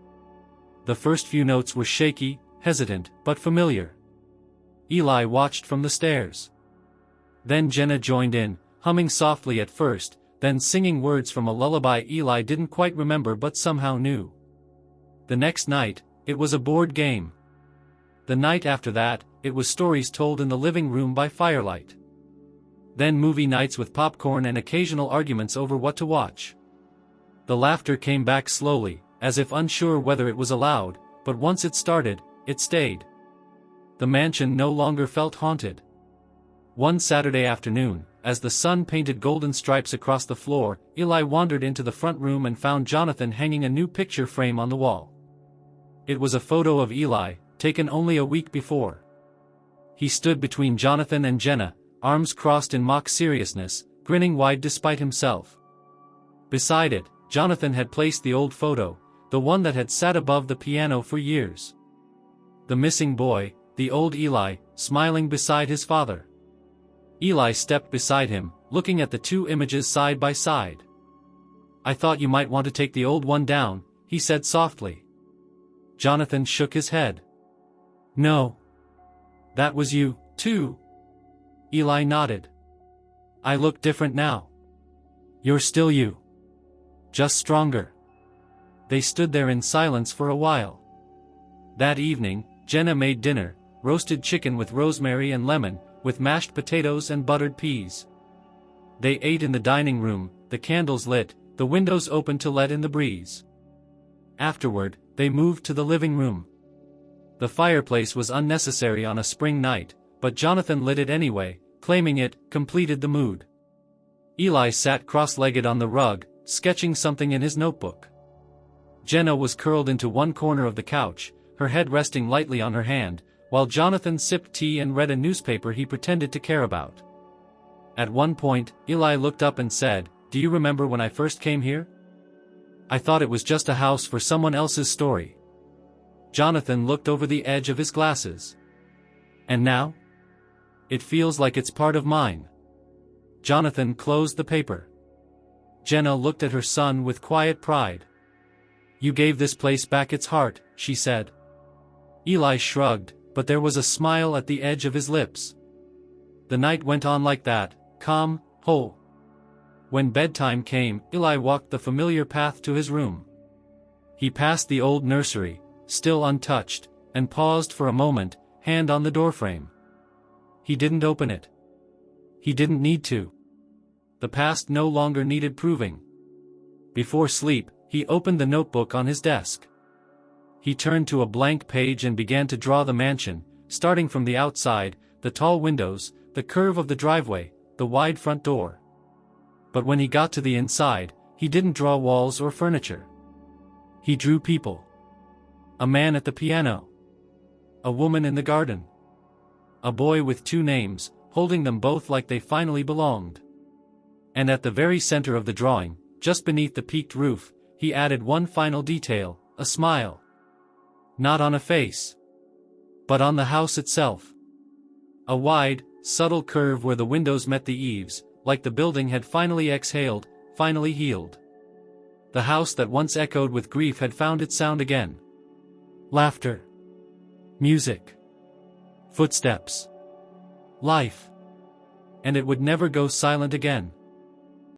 The first few notes were shaky, hesitant, but familiar. Eli watched from the stairs. Then Jenna joined in, humming softly at first, then singing words from a lullaby Eli didn't quite remember but somehow knew. The next night, it was a board game. The night after that, it was stories told in the living room by firelight. Then movie nights with popcorn and occasional arguments over what to watch. The laughter came back slowly, as if unsure whether it was allowed, but once it started, it stayed. The mansion no longer felt haunted. One Saturday afternoon, as the sun painted golden stripes across the floor, Eli wandered into the front room and found Jonathan hanging a new picture frame on the wall. It was a photo of Eli, taken only a week before. He stood between Jonathan and Jenna, arms crossed in mock seriousness, grinning wide despite himself. Beside it, Jonathan had placed the old photo, the one that had sat above the piano for years. The missing boy, the old Eli, smiling beside his father. Eli stepped beside him, looking at the two images side by side. "I thought you might want to take the old one down," he said softly. Jonathan shook his head. "No. That was you, too." Eli nodded. "I look different now." "You're still you." just stronger. They stood there in silence for a while. That evening, Jenna made dinner, roasted chicken with rosemary and lemon, with mashed potatoes and buttered peas. They ate in the dining room, the candles lit, the windows open to let in the breeze. Afterward, they moved to the living room. The fireplace was unnecessary on a spring night, but Jonathan lit it anyway, claiming it completed the mood. Eli sat cross-legged on the rug, sketching something in his notebook. Jenna was curled into one corner of the couch, her head resting lightly on her hand, while Jonathan sipped tea and read a newspaper he pretended to care about. At one point, Eli looked up and said, "Do you remember when I first came here? I thought it was just a house for someone else's story." Jonathan looked over the edge of his glasses. "And now? It feels like it's part of mine." Jonathan closed the paper. Jenna looked at her son with quiet pride. "You gave this place back its heart," she said. Eli shrugged, but there was a smile at the edge of his lips. The night went on like that, calm, whole. When bedtime came, Eli walked the familiar path to his room. He passed the old nursery, still untouched, and paused for a moment, hand on the doorframe. He didn't open it. He didn't need to. The past no longer needed proving. Before sleep, he opened the notebook on his desk. He turned to a blank page and began to draw the mansion, starting from the outside, the tall windows, the curve of the driveway, the wide front door. But when he got to the inside, he didn't draw walls or furniture. He drew people. A man at the piano. A woman in the garden. A boy with two names, holding them both like they finally belonged. And at the very center of the drawing, just beneath the peaked roof, he added one final detail, a smile. Not on a face, but on the house itself. A wide, subtle curve where the windows met the eaves, like the building had finally exhaled, finally healed. The house that once echoed with grief had found its sound again. Laughter. Music. Footsteps. Life. And it would never go silent again.